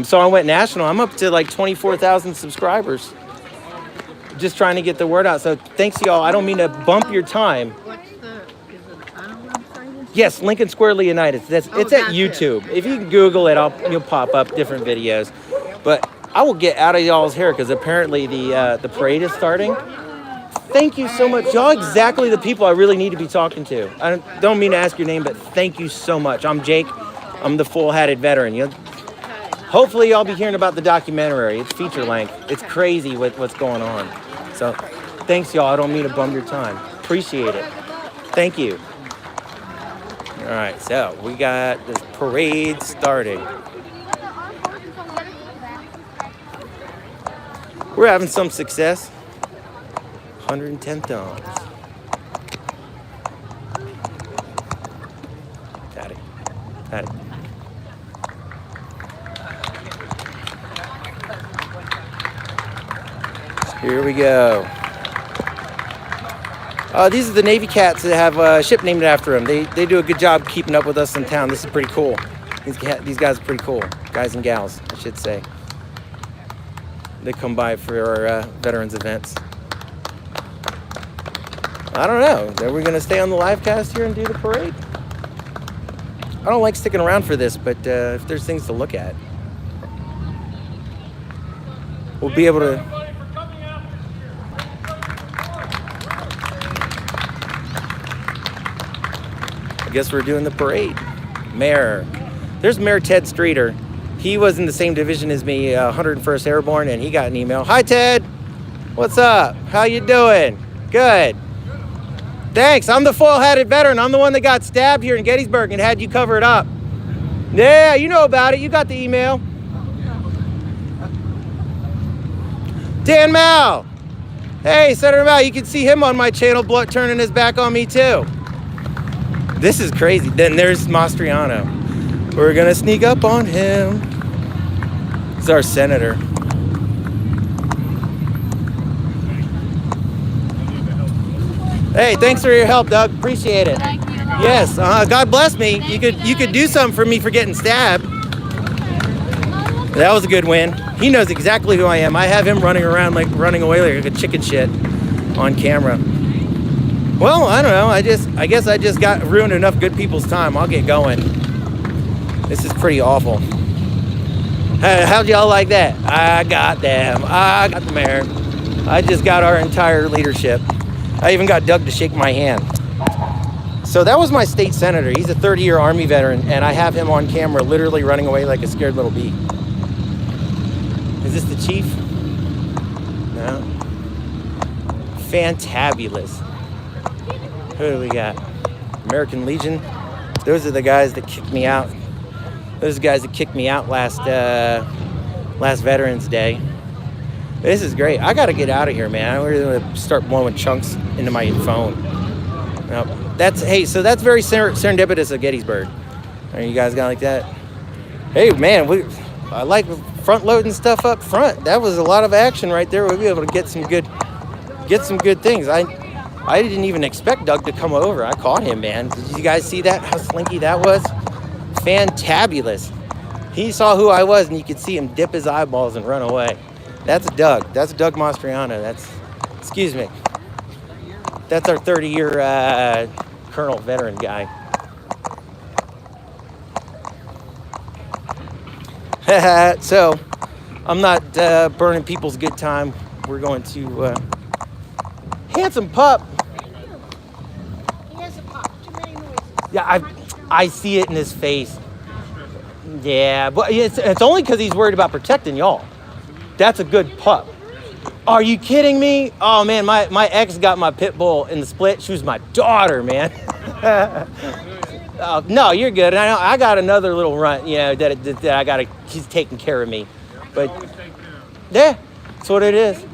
So I went national. I'm up to like 24,000 subscribers. Just trying to get the word out. So thanks y'all. I don't mean to bump your time. Is it on a website? Yes, Lincoln Square Leonidas. It's at YouTube. If you can Google it, you'll pop up different videos. But I will get out of y'all's hair because apparently the parade is starting. Thank you so much. Y'all exactly the people I really need to be talking to. I don't mean to ask your name, but thank you so much. I'm Jake. I'm the full-hatted veteran. Hopefully y'all be hearing about the documentary. It's feature length. It's crazy what's going on. So thanks y'all. I don't mean to bum your time. Appreciate it. Thank you. All right, so we got this parade starting. We're having some success. 110 thumbs. Got it. Howdy. Here we go. These are the Navy cats that have a ship named after them. They do a good job keeping up with us in town. This is pretty cool. These guys are pretty cool. Guys and gals, I should say. They come by for our veterans events. I don't know. Are we going to stay on the live cast here and do the parade? I don't like sticking around for this, but if there's things to look at, we'll be able to. I guess we're doing the parade. Mayor. There's Mayor Ted Streeter. He was in the same division as me, 101st Airborne, and he got an email. Hi, Ted. What's up? How you doing? Good. Thanks. I'm the foil-hatted veteran. I'm the one that got stabbed here in Gettysburg and had you covered up. Yeah, you know about it. You got the email. Dan Moul. Hey, Senator Moul, you can see him on my channel turning his back on me, too. This is crazy. Then there's Mastriano. We're going to sneak up on him. He's our senator. Hey, thanks for your help, Doug. Appreciate it. Thank you. Yes, God bless me. You could do something for me for getting stabbed. That was a good win. He knows exactly who I am. I have him running around running away like a chicken shit on camera. Well, I don't know. I guess I just got ruined enough good people's time. I'll get going. This is pretty awful. How'd y'all like that? I got them. I got the mayor. I just got our entire leadership. I even got Doug to shake my hand. So that was my state senator. He's a 30-year Army veteran, and I have him on camera literally running away like a scared little bee. Is this the chief? No. Fantabulous. Who do we got? American Legion. Those are the guys that kicked me out. Those are the guys that kicked me out last Veterans Day. This is great. I got to get out of here, man. We're going to start blowing chunks into my phone. So that's very serendipitous of Gettysburg. Are you guys got like that? Hey, man, I like front loading stuff up front. That was a lot of action right there. We'll be able to get some good things. I didn't even expect Doug to come over. I caught him, man. Did you guys see that? How slinky that was? Fantabulous. He saw who I was, and you could see him dip his eyeballs and run away. That's Doug. That's Doug Mastriano. Excuse me. That's our 30-year Colonel veteran guy. So, I'm not burning people's good time. We're going to handsome pup. He has a pop. Too many noises. Yeah, I see it in his face. Yeah, but it's only because he's worried about protecting y'all. That's a good pup. Are you kidding me? Oh man, my ex got my pit bull in the split. She was my daughter, man. No, you're good. I got another little runt, that I got to. He's taking care of me, but yeah, that's what it is.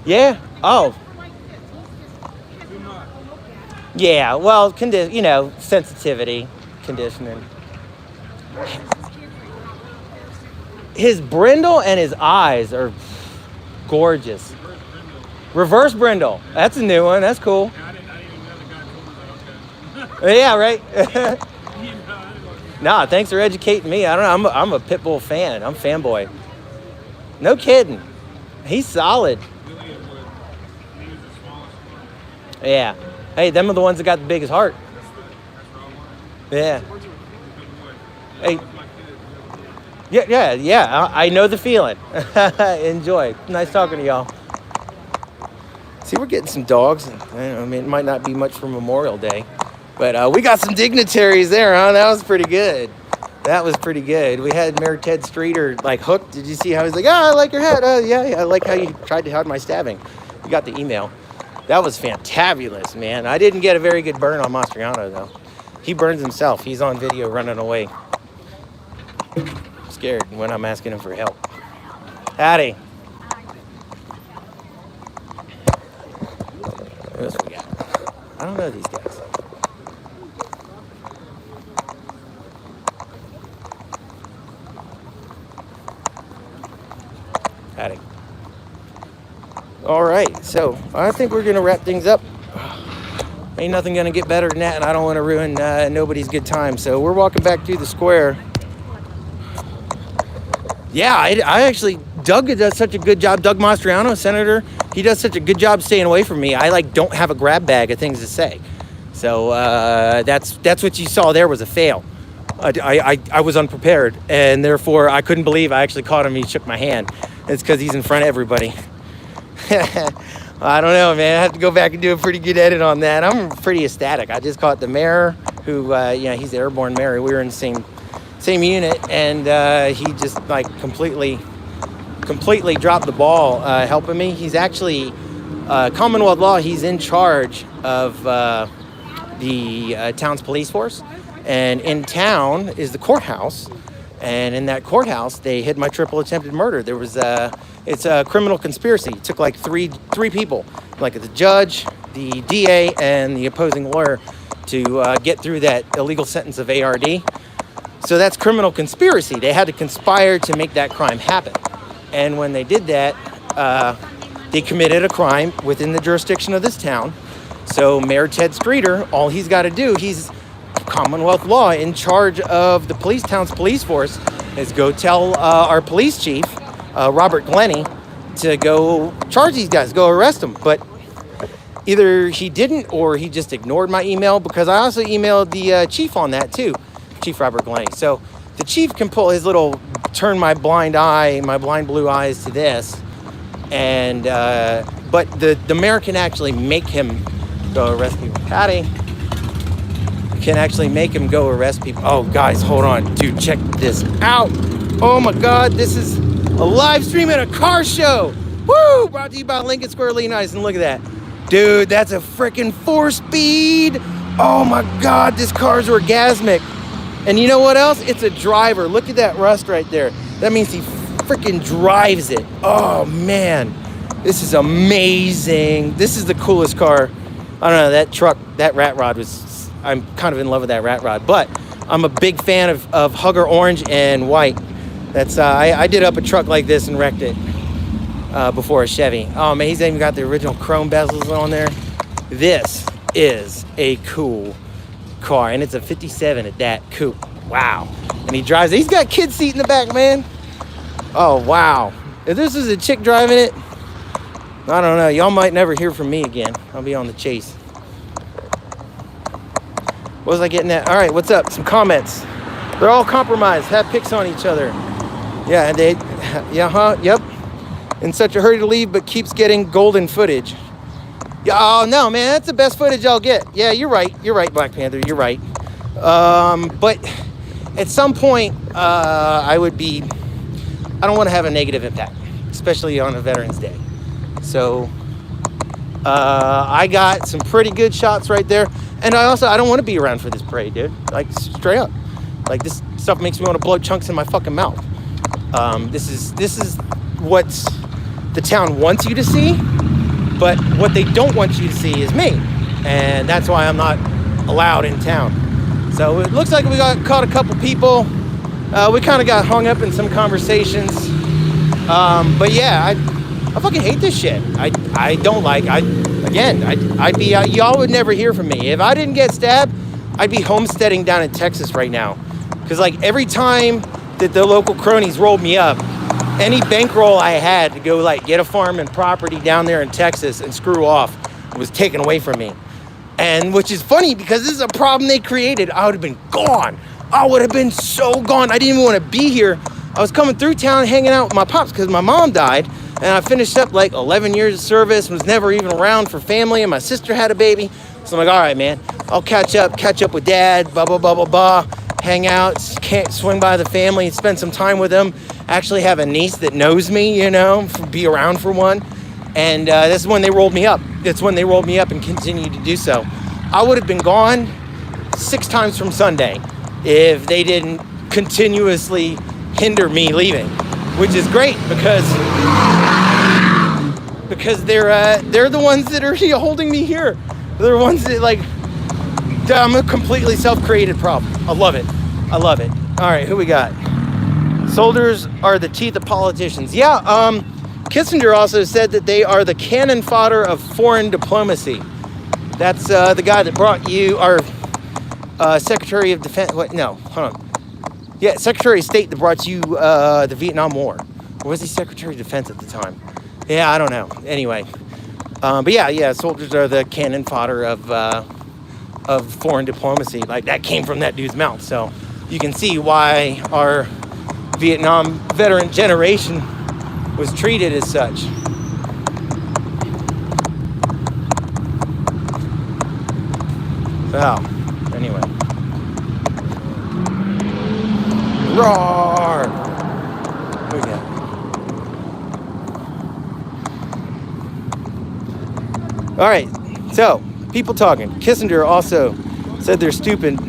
Yeah. Oh. Yeah. Well, sensitivity, conditioning. His brindle and his eyes are gorgeous. Reverse brindle. That's a new one. That's cool. Yeah, right. Nah, thanks for educating me. I don't know. I'm a pit bull fan. I'm fanboy. No kidding. He's solid. Yeah. Hey, them are the ones that got the biggest heart. Yeah. Hey. Yeah. I know the feeling. Enjoy. Nice talking to y'all. See, we're getting some dogs. I mean, it might not be much for Memorial Day, but we got some dignitaries there, huh? That was pretty good. We had Mayor Ted Streeter hooked. Did you see how he's like, I like your hat. Yeah, I like how you tried to hide my stabbing. You got the email. That was fantabulous, man. I didn't get a very good burn on Mastriano, though. He burns himself. He's on video running away. Scared when I'm asking him for help. Howdy. What else we got? I don't know these guys. All right, so I think we're gonna wrap things up. Ain't nothing gonna get better than that, and I don't want to ruin nobody's good time. So we're walking back through the square. Yeah, I actually, Doug does such a good job. Doug Mastriano, senator, he does such a good job staying away from me. I like don't have a grab bag of things to say. So that's what you saw there was a fail. I was unprepared, and therefore I couldn't believe I actually caught him. He shook my hand. It's because he's in front of everybody. I don't know, man. I have to go back and do a pretty good edit on that. I'm pretty ecstatic. I just caught the mayor, who, he's the Airborne mayor. We were in the same unit, and he just like completely dropped the ball helping me. He's actually Commonwealth law. He's in charge of the town's police force, and in town is the courthouse. And in that courthouse, they hid my triple attempted murder. There was it's a criminal conspiracy. It took like three people, like the judge, the DA, and the opposing lawyer to get through that illegal sentence of ARD. So that's criminal conspiracy. They had to conspire to make that crime happen. And when they did that, they committed a crime within the jurisdiction of this town. So Mayor Ted Streeter, all he's got to do, he's Commonwealth law in charge of the town's police force, is go tell our police chief, Robert Glennie, to go charge these guys, go arrest them. But either he didn't or he just ignored my email, because I also emailed the chief on that too, Chief Robert Glennie. So the chief can pull his little, turn my blind blue eyes to this, and but the mayor can actually make him go arrest people. Patty can actually make him go arrest people. Oh, guys, hold on. Dude, check this out. Oh, my God. This is a live stream at a car show. Woo! Brought to you by Lincoln Square Leonidas. And look at that. Dude, that's a freaking 4-speed. Oh, my God. This car's orgasmic. And you know what else? It's a driver. Look at that rust right there. That means he freaking drives it. Oh, man. This is amazing. This is the coolest car. I don't know. That truck, that rat rod was... I'm kind of in love with that rat rod, but I'm a big fan of Hugger Orange and White. That's I did up a truck like this and wrecked it before a Chevy. Oh man, he's even got the original chrome bezels on there. This is a cool car, and it's a 57 at that. Cool. Wow. And he drives it. He's got kid seat in the back, man. Oh wow. If this is a chick driving it, I don't know. Y'all might never hear from me again. I'll be on the chase. What was I getting at? All right, what's up? Some comments. They're all compromised, have pics on each other. Yeah, yep. In such a hurry to leave, but keeps getting golden footage. Yeah, oh no, man, that's the best footage I'll get. Yeah, you're right, Black Panther, you're right. But at some point, I don't want to have a negative impact, especially on a Veterans Day. So I got some pretty good shots right there. And I don't want to be around for this parade, dude. Like, straight up. Like, this stuff makes me want to blow chunks in my fucking mouth. This is what the town wants you to see, but what they don't want you to see is me. And that's why I'm not allowed in town. So it looks like we caught a couple people. We kind of got hung up in some conversations. But yeah, I fucking hate this shit. I don't like, I'd be, y'all would never hear from me. If I didn't get stabbed, I'd be homesteading down in Texas right now. Because like every time that the local cronies rolled me up, any bankroll I had to go like get a farm and property down there in Texas and screw off was taken away from me. And which is funny because this is a problem they created. I would have been gone. I would have been so gone. I didn't even want to be here. I was coming through town hanging out with my pops because my mom died. And I finished up like 11 years of service, was never even around for family, and my sister had a baby. So I'm like, all right, man, I'll catch up with dad, blah, blah, blah, blah, blah, hang out, swing by the family and spend some time with them. Actually have a niece that knows me, be around for one. And this is when they rolled me up. That's when they rolled me up and continued to do so. I would have been gone 6 times from Sunday if they didn't continuously hinder me leaving, which is great because they're the ones that are holding me here. They're the ones that I'm a completely self-created problem. I love it. All right, who we got? Soldiers are the teeth of politicians. Yeah, Kissinger also said that they are the cannon fodder of foreign diplomacy. That's the guy that brought you our Secretary of Defense. What? No, hold on. Yeah, Secretary of State that brought you the Vietnam War. Or was he Secretary of Defense at the time? Yeah, I don't know. Anyway, but yeah, soldiers are the cannon fodder of foreign diplomacy. Like, that came from that dude's mouth. So you can see why our Vietnam veteran generation was treated as such. Well, anyway. Roar! What we got? All right, so people talking. Kissinger also said they're stupid.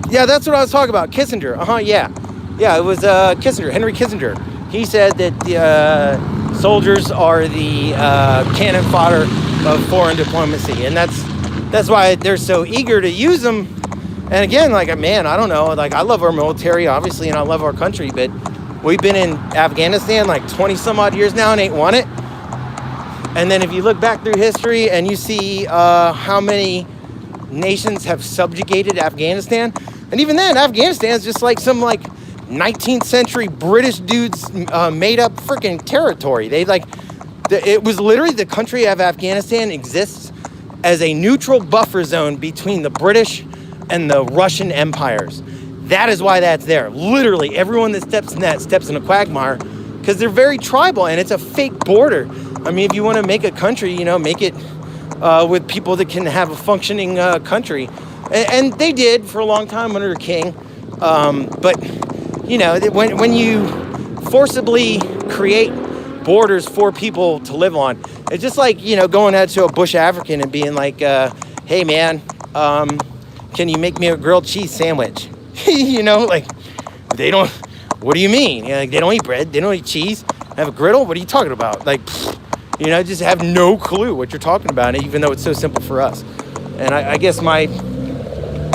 Yeah, that's what I was talking about. Kissinger. Yeah, it was Kissinger, Henry Kissinger. He said that the soldiers are the cannon fodder of foreign diplomacy, and that's why they're so eager to use them. And again, like, man, I don't know. Like, I love our military, obviously, and I love our country, but we've been in Afghanistan like 20 some odd years now and ain't won it. And then if you look back through history and you see how many nations have subjugated Afghanistan, and even then, Afghanistan's just like some like 19th century British dudes made up freaking territory. It was literally, the country of Afghanistan exists as a neutral buffer zone between the British and the Russian empires. That is why that's there. Literally, everyone that steps in that steps in a quagmire, because they're very tribal and it's a fake border. I mean, if you want to make a country, make it with people that can have a functioning country. And they did for a long time under a king. But, when you forcibly create borders for people to live on, it's just like, going out to a bush African and being like, hey, man, can you make me a grilled cheese sandwich? They don't, what do you mean? They don't eat bread. They don't eat cheese. Have a griddle? What are you talking about? Just have no clue what you're talking about, even though it's so simple for us. And I guess my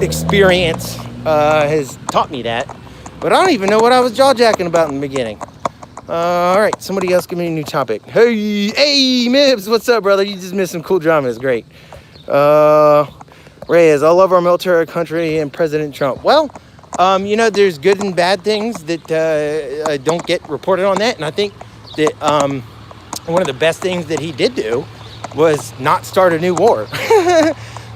experience has taught me that. But I don't even know what I was jaw-jacking about in the beginning. All right, somebody else give me a new topic. Hey, Mibs, what's up, brother? You just missed some cool drama. It's great. Reyes, I love our military, our country, and President Trump. Well, there's good and bad things that don't get reported on that. And I think that one of the best things that he did do was not start a new war.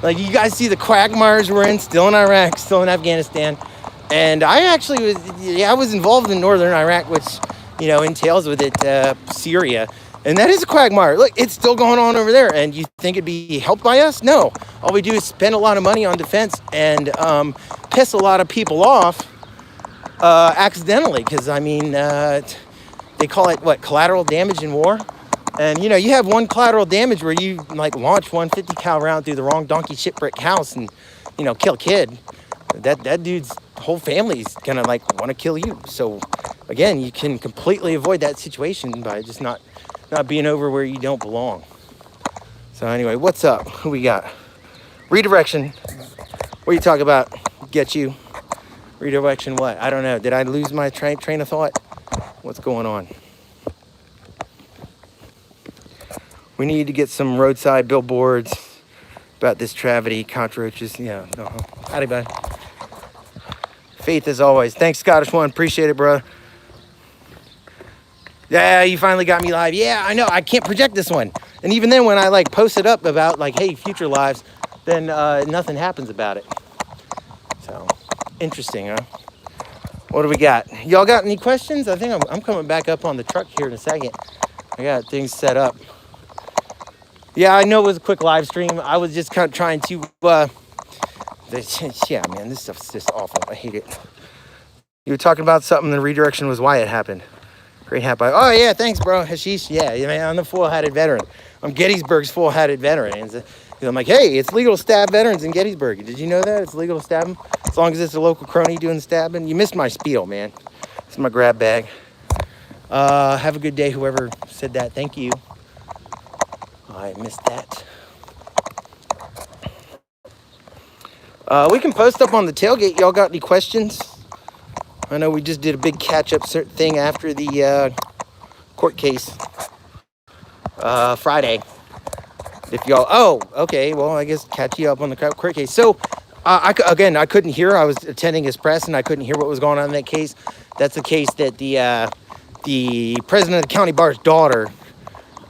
Like, you guys see the quagmires we're in, still in Iraq, still in Afghanistan. And I actually was involved in northern Iraq, which, entails with it Syria. And that is a quagmire. Look, it's still going on over there. And you think it'd be helped by us? No. All we do is spend a lot of money on defense and piss a lot of people off accidentally. Because, they call it, collateral damage in war? And, you have one collateral damage where you, launch one 50 cal round through the wrong donkey shit brick house and, kill a kid. That dude's whole family's gonna, want to kill you. So, again, you can completely avoid that situation by just not being over where you don't belong. So, anyway, what's up? Who we got? Redirection. What are you talking about? Get you. Redirection what? I don't know. Did I lose my train of thought? What's going on? We need to get some roadside billboards about this depravity, cockroaches. Yeah. Howdy, bud. Faith as always. Thanks, Scottish One. Appreciate it, bro. Yeah, you finally got me live. Yeah, I know. I can't project this one. And even then, when I post it up about hey, future lives, then nothing happens about it. So interesting, huh? What do we got? Y'all got any questions? I think I'm coming back up on the truck here in a second. I got things set up. Yeah, I know it was a quick live stream. I was just kind of trying to, yeah, man, this stuff's just awful. I hate it. You were talking about something, the redirection was why it happened. Great hat by, oh yeah, thanks, bro. Hashish, yeah, man, I'm the full-hatted veteran. I'm Gettysburg's full-hatted veteran. And I'm like, hey, it's legal to stab veterans in Gettysburg. Did you know that? It's legal to stab them? As long as it's a local crony doing the stabbing. You missed my spiel, man. It's my grab bag. Have a good day, whoever said that. Thank you. I missed that. We can post up on the tailgate. Y'all got any questions? I know we just did a big catch-up thing after the court case. Friday. If y'all, oh, okay, well, I guess catch you up on the court case. So, again, I couldn't hear. I was attending his press, and I couldn't hear what was going on in that case. That's the case that the president of the county bar's daughter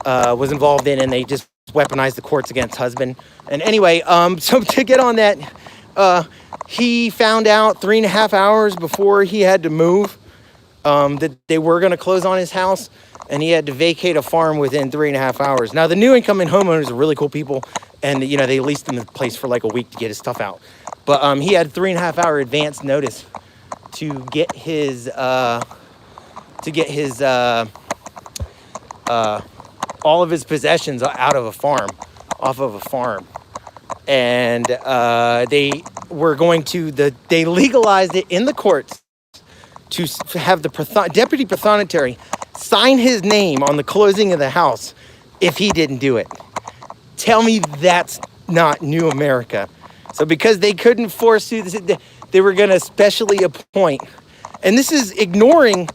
was involved in, and they just weaponized the courts against husband. And anyway, so to get on that, he found out 3.5 hours before he had to move that they were going to close on his house, and he had to vacate a farm within 3.5 hours. Now, the new incoming homeowners are really cool people, and they leased him the place for like a week to get his stuff out. But he had 3.5 hour advance notice to get his all of his possessions off of a farm. And they legalized it in the courts to have the deputy prothonotary sign his name on the closing of the house if he didn't do it. Tell me that's not new America. So because they couldn't force you, they were going to specially appoint. And this is ignoring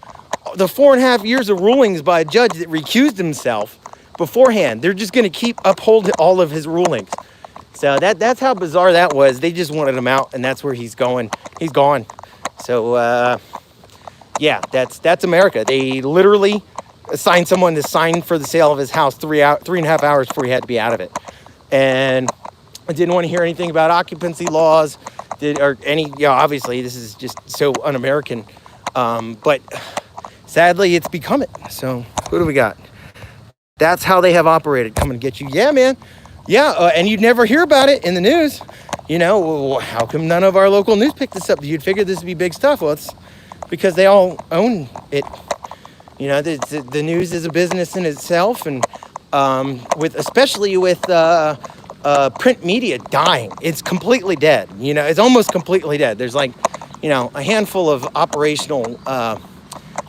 the 4.5 years of rulings by a judge that recused himself beforehand. They're just going to keep uphold all of his rulings. So that's how bizarre that was. They just wanted him out, and that's where he's going. He's gone. So, yeah, that's America. They literally assigned someone to sign for the sale of his house 3.5 hours before he had to be out of it. And I didn't want to hear anything about occupancy laws obviously this is just so un-American. But sadly, it's become it. So what do we got? That's how they have operated. Come and get you. Yeah, man. Yeah, and you'd never hear about it in the news. How come none of our local news picked this up? You'd figure this would be big stuff. Well, it's because they all own it. The news is a business in itself, and especially with print media dying, it's completely dead. It's almost completely dead. There's a handful of operational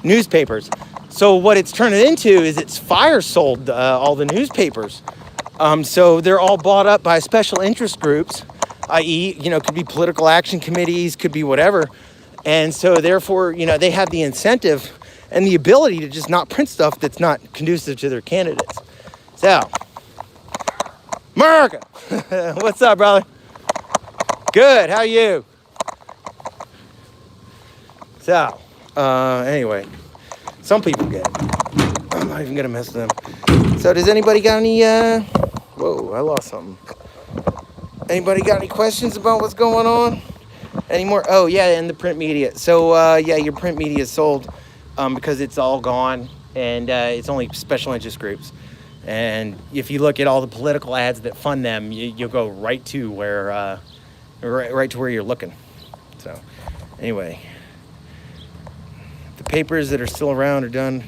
newspapers. So what it's turned into is it's fire sold all the newspapers. So they're all bought up by special interest groups, i.e., could be political action committees, could be whatever. And so therefore, they have the incentive and the ability to just not print stuff that's not conducive to their candidates. So, America, what's up, brother? Good, how are you? So, anyway, some people get it. I'm not even gonna mess with them. So does anybody got any, whoa, I lost something. Anybody got any questions about what's going on? Any more? Oh, yeah, and the print media. So, yeah, your print media is sold because it's all gone, and it's only special interest groups. And if you look at all the political ads that fund them, you'll go right to where you're looking. So, anyway, the papers that are still around are done.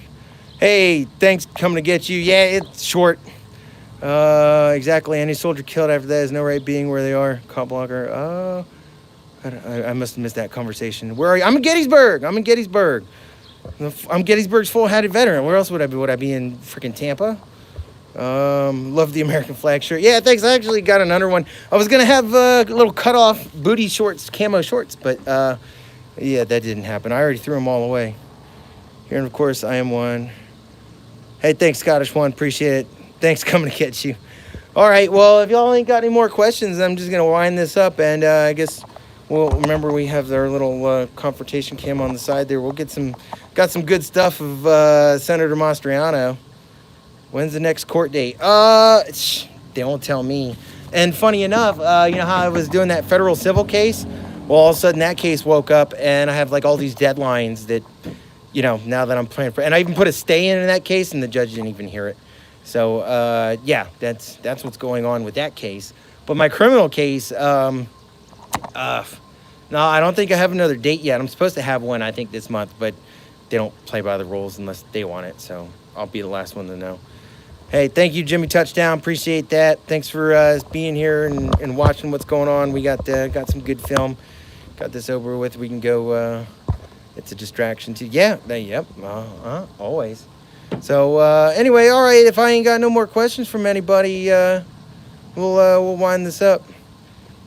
Hey, thanks for coming to get you. Yeah, it's short. Exactly. Any soldier killed after that has no right being where they are. Cop blocker. I must have missed that conversation. Where are you? I'm in Gettysburg. I'm Gettysburg's full-hatted veteran. Where else would I be? Would I be in freaking Tampa? Love the American flag shirt. Yeah, thanks. I actually got another one. I was going to have a little cut-off booty shorts, camo shorts, but yeah, that didn't happen. I already threw them all away. Here, and of course, I am one. Hey, thanks, Scottish One. Appreciate it. Thanks for coming to get you. All right, well, if y'all ain't got any more questions, I'm just going to wind this up, and I guess we'll remember we have our little confrontation cam on the side there. We'll got some good stuff of Senator Mastriano. When's the next court date? They won't tell me. And funny enough, you know how I was doing that federal civil case? Well, all of a sudden that case woke up, and I have like all these deadlines that, now that I'm planning for, and I even put a stay in that case, and the judge didn't even hear it. So, yeah, that's what's going on with that case. But my criminal case, no, I don't think I have another date yet. I'm supposed to have one, I think, this month, but they don't play by the rules unless they want it. So I'll be the last one to know. Hey, thank you, Jimmy Touchdown. Appreciate that. Thanks for being here and watching what's going on. We got some good film. Got this over with. We can go. It's a distraction too. Yeah. Yep. Always. So anyway, all right. If I ain't got no more questions from anybody, we'll wind this up.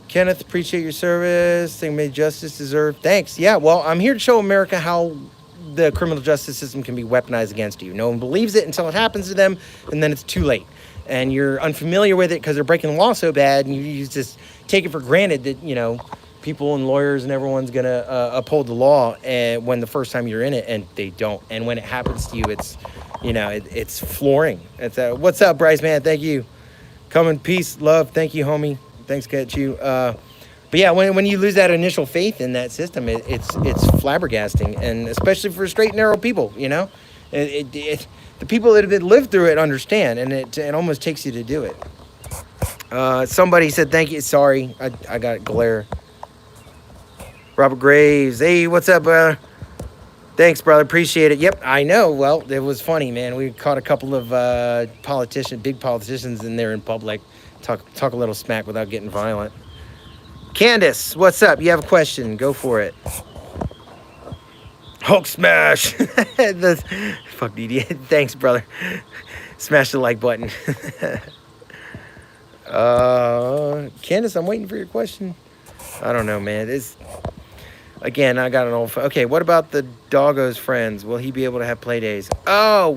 Kenneth, appreciate your service. Think made justice deserved. Thanks. Yeah. Well, I'm here to show America how the criminal justice system can be weaponized against you. No one believes it until it happens to them, and then it's too late. And you're unfamiliar with it because they're breaking the law so bad, and you just take it for granted that, you know, people and lawyers and everyone's going to uphold the law when the first time you're in it, and they don't. And when it happens to you, it's, you know, it's flooring. It's what's up, Bryce, man? Thank you. Come in peace, love. Thank you, homie. Thanks, catch you. But yeah, when you lose that initial faith in that system, it's flabbergasting, and especially for straight and narrow people, you know, the people that have lived through it understand, and it almost takes you to do it. Somebody said thank you. Sorry, I got glare. Robert Graves, hey, what's up, brother? Thanks, brother. Appreciate it. Yep, I know. Well, it was funny, man. We caught a couple of big politicians in there in public. Talk a little smack without getting violent. Candace, what's up? You have a question? Go for it. Hulk smash. Fuck DD. Thanks, brother. Smash the like button. Candace, I'm waiting for your question. I don't know, man. Again, I got an old... Okay, what about the doggo's friends? Will he be able to have play days? Oh,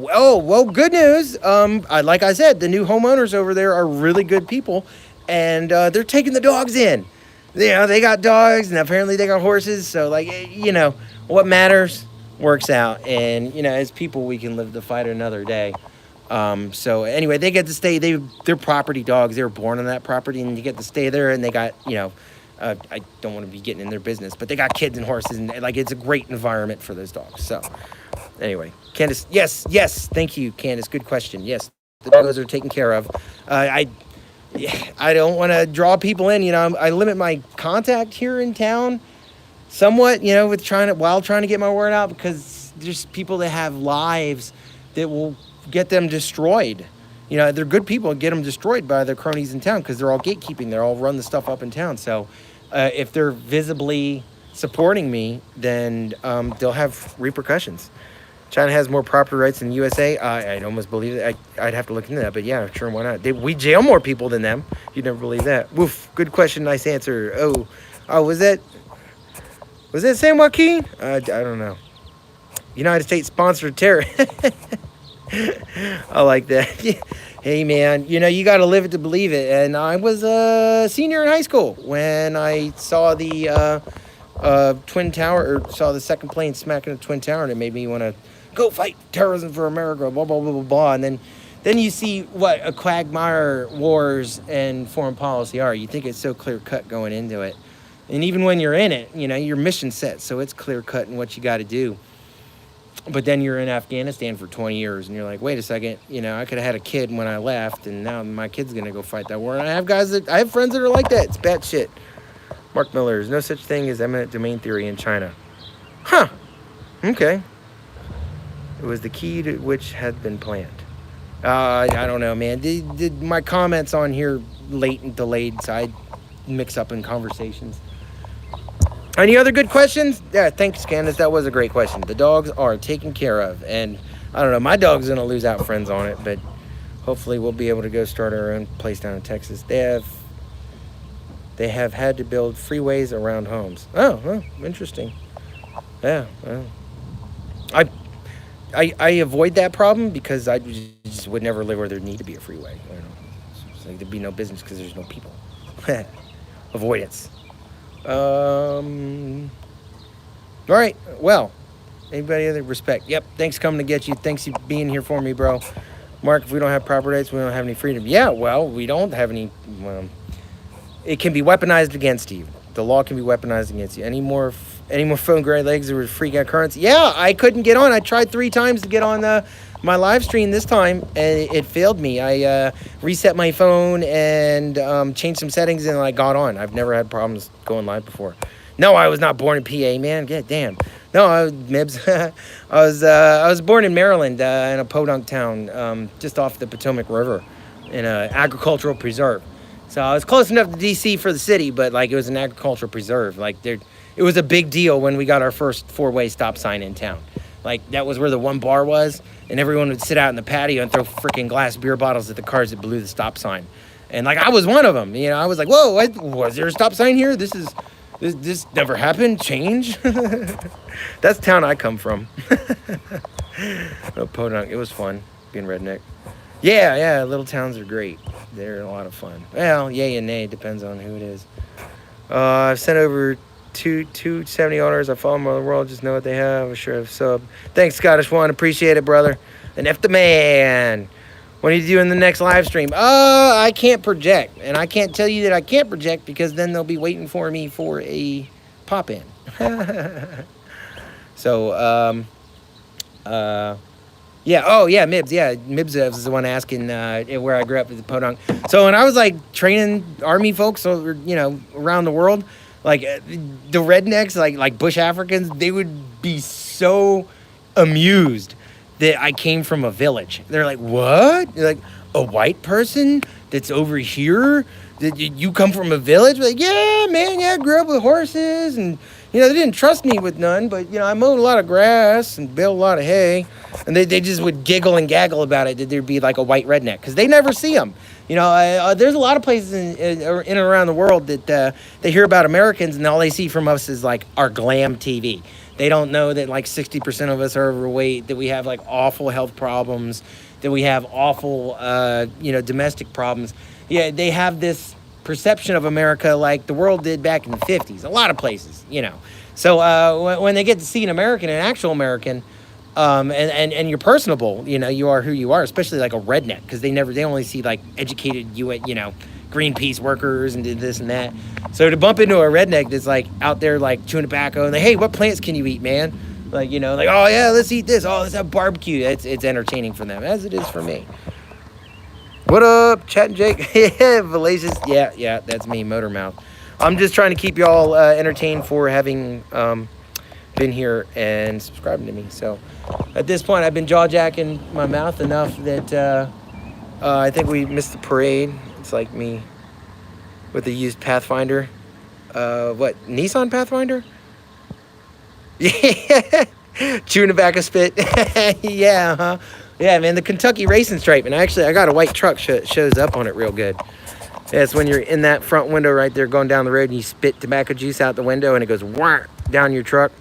well, good news. Like I said, the new homeowners over there are really good people, and they're taking the dogs in. You know, they got dogs, and apparently they got horses, so, like, you know, what matters works out. And, you know, as people, we can live to fight another day. So, anyway, they get to stay. They're property dogs. They were born on that property, and you get to stay there, and they got, you know... I don't want to be getting in their business, but they got kids and horses, and like it's a great environment for those dogs. So, anyway, Candace, yes, thank you, Candace. Good question. Yes, the dogs are taken care of. I don't want to draw people in. You know, I limit my contact here in town somewhat. You know, while trying to get my word out, because there's people that have lives that will get them destroyed. You know, they're good people, get them destroyed by their cronies in town because they're all gatekeeping. They're all run the stuff up in town. So if they're visibly supporting me, then they'll have repercussions. China has more property rights than the USA. I'd almost believe it. I'd have to look into that. But yeah, sure, why not? We jail more people than them. You'd never believe that. Woof. Good question. Nice answer. Oh, was that San Joaquin? I don't know. United States sponsored terror. I like that. Hey, man, you know, you got to live it to believe it. And I was a senior in high school when I saw the Twin Tower, or saw the second plane smacking the Twin Tower, and it made me want to go fight terrorism for America, blah, blah, blah, blah, blah. And then you see what a quagmire wars and foreign policy are. You think it's so clear-cut going into it. And even when you're in it, you know, your mission set, so it's clear-cut in what you got to do. But then you're in Afghanistan for 20 years, and you're like, wait a second, you know, I could have had a kid when I left, and now my kid's going to go fight that war. And I have friends that are like that. It's bad shit. Mark Miller, there's no such thing as eminent domain theory in China. Huh. Okay. It was the key to which had been planned. I don't know, man. Did my comments on here late and delayed, so I mix up in conversations. Any other good questions? Yeah, thanks, Candace. That was a great question. The dogs are taken care of. And I don't know, my dog's going to lose out friends on it, but hopefully we'll be able to go start our own place down in Texas. They have had to build freeways around homes. Oh, interesting. Yeah, well, I avoid that problem because I just would never live where there need to be a freeway. You know, it's like there'd be no business because there's no people. Avoidance. All right, well, anybody other respect? Yep, thanks coming to get you. Thanks you being here for me, bro. Mark, if we don't have proper rights, we don't have any freedom. Yeah, well, we don't have any. It can be weaponized against you. The law can be weaponized against you. Any more phone gray legs or freak out currency? Yeah, I couldn't get on. I tried 3 times to get on my live stream this time, and it failed me. I reset my phone and changed some settings, and I got on. I've never had problems going live before. No, I was not born in PA, man. God damn. No, Mibs. I was born in Maryland, in a podunk town, just off the Potomac River, in an agricultural preserve. So I was close enough to DC for the city, but like it was an agricultural preserve. Like it was a big deal when we got our first 4-way stop sign in town. Like that was where the one bar was, and everyone would sit out in the patio and throw freaking glass beer bottles at the cars that blew the stop sign. And like I was one of them, you know. I was like, whoa, was there a stop sign here? This is This never happened. Change. That's the town I come from. Podunk. It was fun being redneck. Yeah. Little towns are great. They're a lot of fun. Well, yay and nay, depends on who it is. I've sent over 270 owners. I follow them around the world. Just know what they have. I sure have sub. Thanks, Scottish One. Appreciate it, brother. And F the man. What are you doing the next live stream? I can't project. And I can't tell you that I can't project because then they'll be waiting for me for a pop-in. So, yeah. Oh, yeah, Mibs. Yeah, Mibs was the one asking where I grew up at the Podunk. So when I was, like, training Army folks, around the world, like, the rednecks, like bush Africans, they would be so amused that I came from a village. They're like, what? They're like, a white person that's over here? Did you come from a village? Like, yeah, man, I grew up with horses. And, they didn't trust me with none. But, I mowed a lot of grass and baled a lot of hay. And they just would giggle and gaggle about it that there'd be like a white redneck. Because they never see them. There's a lot of places in and around the world that they hear about Americans. And all they see from us is like our glam TV. They don't know that like 60% of us are overweight, that we have like awful health problems, that we have awful, domestic problems. Yeah, they have this perception of America like the world did back in the 50s, a lot of places, So when they get to see an American, an actual American, and you're personable, you are who you are, especially like a redneck, because they only see like educated, Greenpeace workers and did this and that. So to bump into a redneck that's like out there like chewing tobacco and like, hey, what plants can you eat, man? Like, oh yeah, let's eat this. Oh, let's have barbecue. It's entertaining for them, as it is for me. What up, Chat and Jake? Yeah, Valacious. Yeah, that's me, Motor Mouth. I'm just trying to keep y'all entertained for having been here and subscribing to me. So at this point, I've been jaw-jacking my mouth enough that I think we missed the parade. It's like me with the used Pathfinder. Nissan Pathfinder? Yeah. Chewing tobacco spit. Yeah, huh? Yeah, man, the Kentucky racing stripe. And actually, I got a white truck shows up on it real good. Yeah, it's when you're in that front window right there going down the road and you spit tobacco juice out the window and it goes wah down your truck.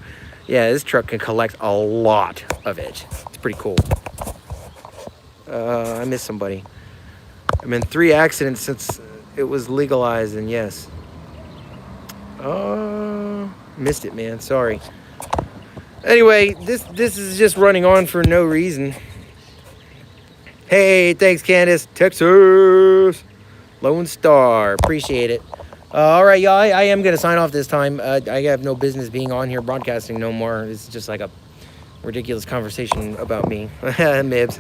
Yeah, this truck can collect a lot of it. It's pretty cool. I miss somebody. I've been 3 accidents since it was legalized, and yes. Missed it, man. Sorry. Anyway, this is just running on for no reason. Hey, thanks, Candace. Texas. Lone Star. Appreciate it. All right, y'all. I am going to sign off this time. I have no business being on here broadcasting no more. It's just like a ridiculous conversation about me. Mibs.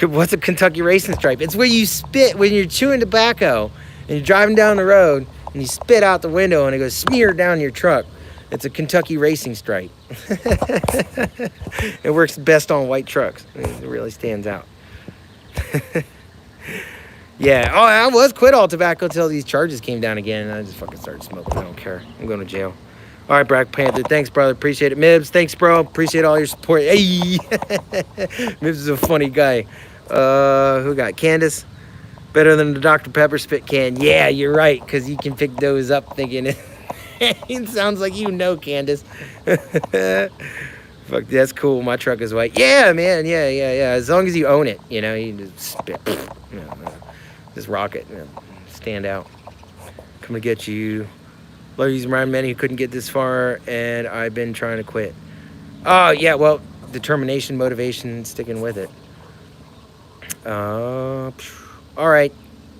What's a Kentucky racing stripe? It's where you spit when you're chewing tobacco and you're driving down the road and you spit out the window and it goes smeared down your truck. It's a Kentucky racing stripe. It works best on white trucks. It really stands out. Yeah. Oh, I was quit all tobacco till these charges came down again. And I just fucking started smoking. I don't care. I'm going to jail. All right, Black Panther. Thanks, brother. Appreciate it. Mibs, thanks, bro. Appreciate all your support. Hey! Mibs is a funny guy. Who got Candace? Better than the Dr. Pepper spit can. Yeah, you're right, because you can pick those up thinking it sounds like Candace. Fuck, that's cool. My truck is white. Yeah, man. Yeah. As long as you own it, you just spit. Just rock it. Stand out. Come to get you. Love using my men who couldn't get this far, and I've been trying to quit. Oh, yeah, well, determination, motivation, sticking with it. All right.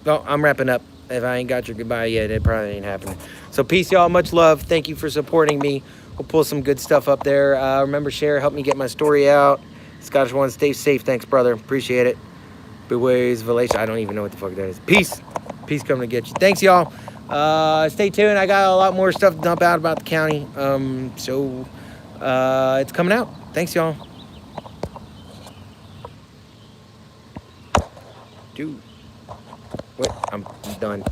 Well, I'm wrapping up. If I ain't got your goodbye yet, it probably ain't happening. So peace, y'all. Much love. Thank you for supporting me. We'll pull some good stuff up there. Remember, share. Help me get my story out. Scottish One, stay safe. Thanks, brother. Appreciate it. Beways, Valacia. I don't even know what the fuck that is. Peace. Peace coming to get you. Thanks, y'all. Stay tuned. I got a lot more stuff to dump out about the county. So it's coming out. Thanks, y'all. Dude. Wait, I'm done.